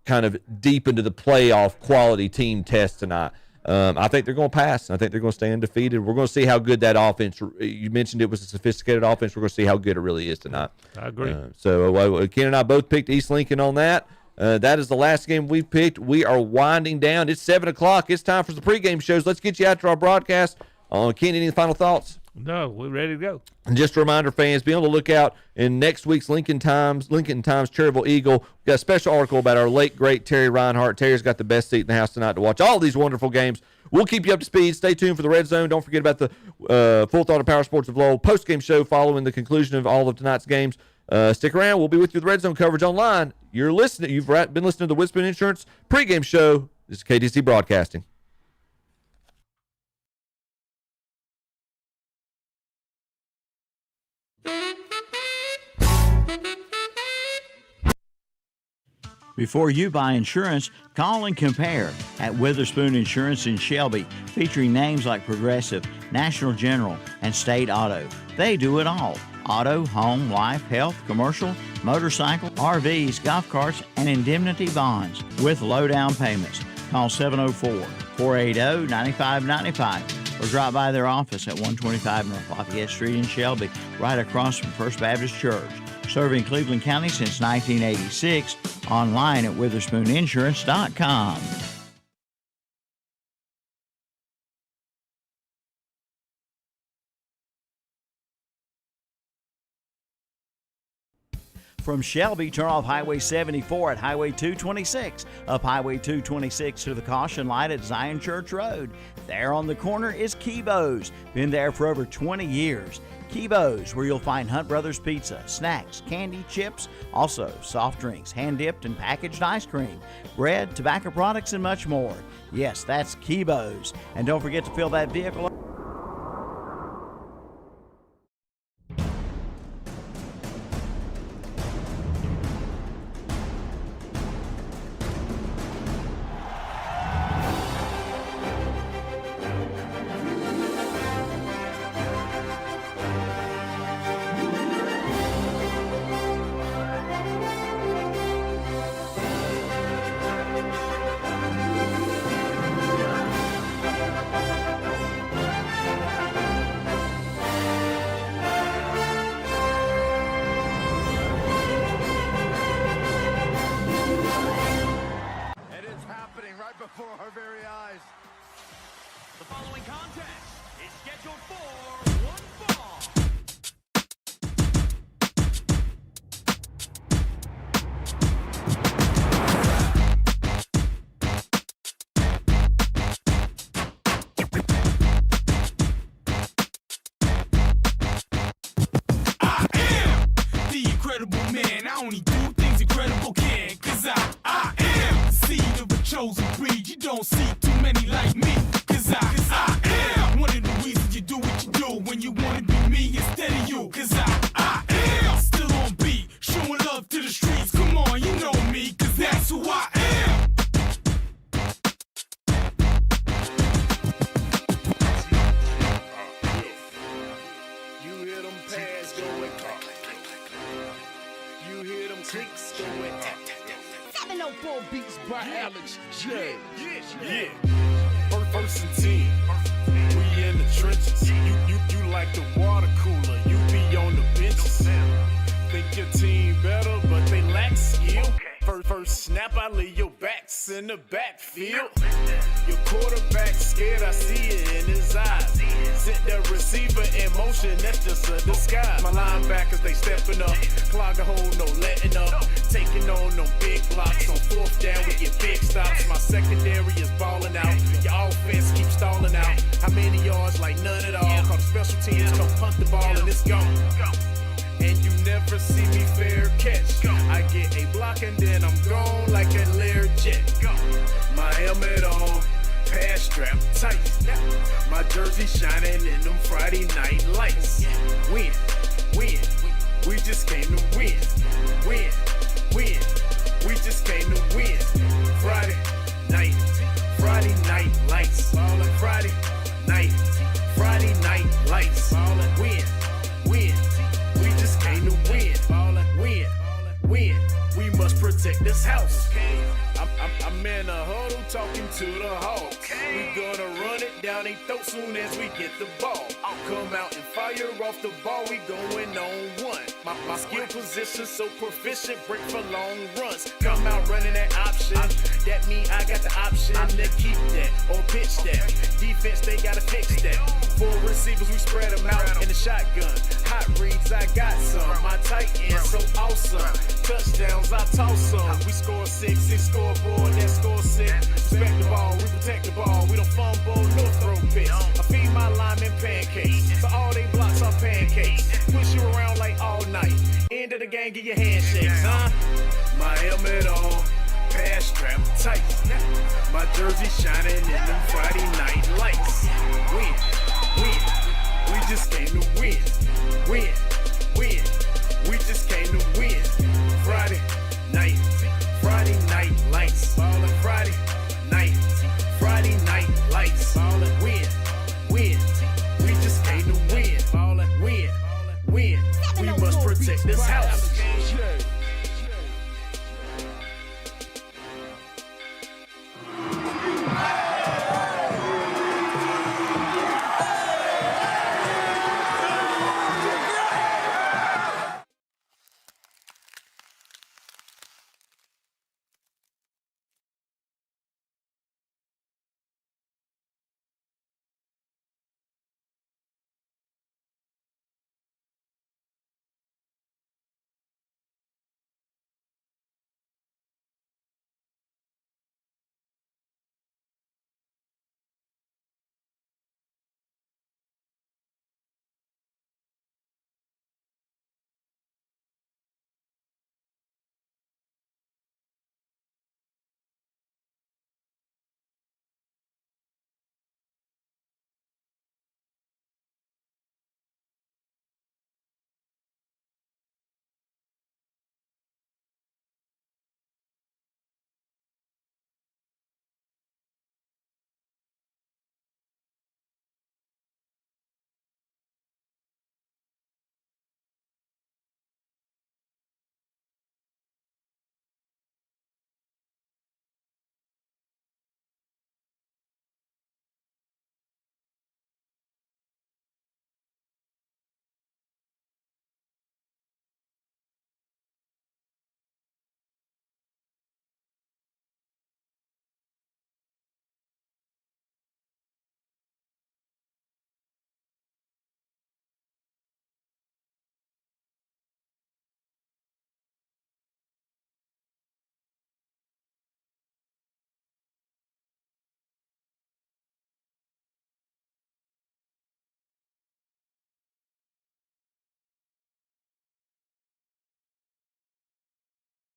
kind of deep into the playoff quality team test tonight. I think they're going to pass. I think they're going to stay undefeated. We're going to see how good that offense. You mentioned it was a sophisticated offense. We're going to see how good it really is tonight. I agree. So Ken and I both picked East Lincoln on that. That is the last game we've picked. We are winding down. It's 7 o'clock. It's time for the pregame shows. Let's get you out to our broadcast. Ken, any final thoughts? No, we're ready to go. And just a reminder, fans, be on the lookout in next week's Lincoln Times Cherryville Eagle. We've got a special article about our late, great Terry Reinhardt. Terry's got the best seat in the house tonight to watch all these wonderful games. We'll keep you up to speed. Stay tuned for the Red Zone. Don't forget about the Full Throttle Power Sports of Lowell post-game show following the conclusion of all of tonight's games. Stick around. We'll be with you with the Red Zone coverage online. You've been listening to the Witherspoon Insurance pregame show. This is KDC Broadcasting. Before you buy insurance, call and compare at Witherspoon Insurance in Shelby, featuring names like Progressive, National General, and State Auto. They do it all. Auto, home, life, health, commercial, motorcycle, RVs, golf carts, and indemnity bonds with low down payments. Call 704-480-9595 or drop by their office at 125 North Lafayette Street in Shelby, right across from First Baptist Church. Serving Cleveland County since 1986. Online at WitherspoonInsurance.com. From Shelby, turn off Highway 74 at Highway 226. Up Highway 226 to the caution light at Zion Church Road. There on the corner is Kibo's. Been there for over 20 years. Kibo's, where you'll find Hunt Brothers Pizza, snacks, candy, chips, also soft drinks, hand-dipped and packaged ice cream, bread, tobacco products, and much more. Yes, that's Kibo's. And don't forget to fill that vehicle up. First and 10. We in the trenches. You like the water cooler. You be on the benches. Think your team better, but they lack skill. First snap, I leave your backs in the backfield. Your quarterback scared, I see it in his eyes. Sent the receiver in motion, that's just a disguise. My linebackers, they stepping up. Clog a hole, no letting up. Taking on them big blocks. On fourth down, we get big stops. My secondary is balling out. Your offense keeps stalling out. How many yards? Like none at all. Call the special teams, don't punt the ball and it's gone. And you never see me fair catch. I get a block and then I'm gone like a Learjet. My helmet on, pass strap tight. My jersey shining in them Friday night lights. Win, win, we just came to win. Win, win, we just came to win. Friday night lights. Friday night lights. Win, win. We just came to win. Win. We must protect this house. I'm in a huddle talking to the Hawks. We gonna run it down their throat soon as we get the ball. Come out and fire off the ball. We going on one. My skill position so proficient. Break for long runs. Come out running that option. That mean I got the option to keep that or pitch that. Defense, they gotta fix that. 4 receivers, we spread them out in the shotgun. Hot reads, I got some. My tight end, so awesome. Touchdowns, I toss some. We score 6, scoreboard, that score 6. Respect the ball, we protect the ball. We don't fumble, no throw picks. I feed my linemen pancakes, so all they blocks are pancakes. Push you around like all night. End of the game, get your handshakes, huh? My helmet on, pass strap tight. My jersey shining in them Friday night lights. Win. We just came to win. Win. We just came to win. Friday night lights. Friday night lights. Win. We just came to win. Win. We must protect this house.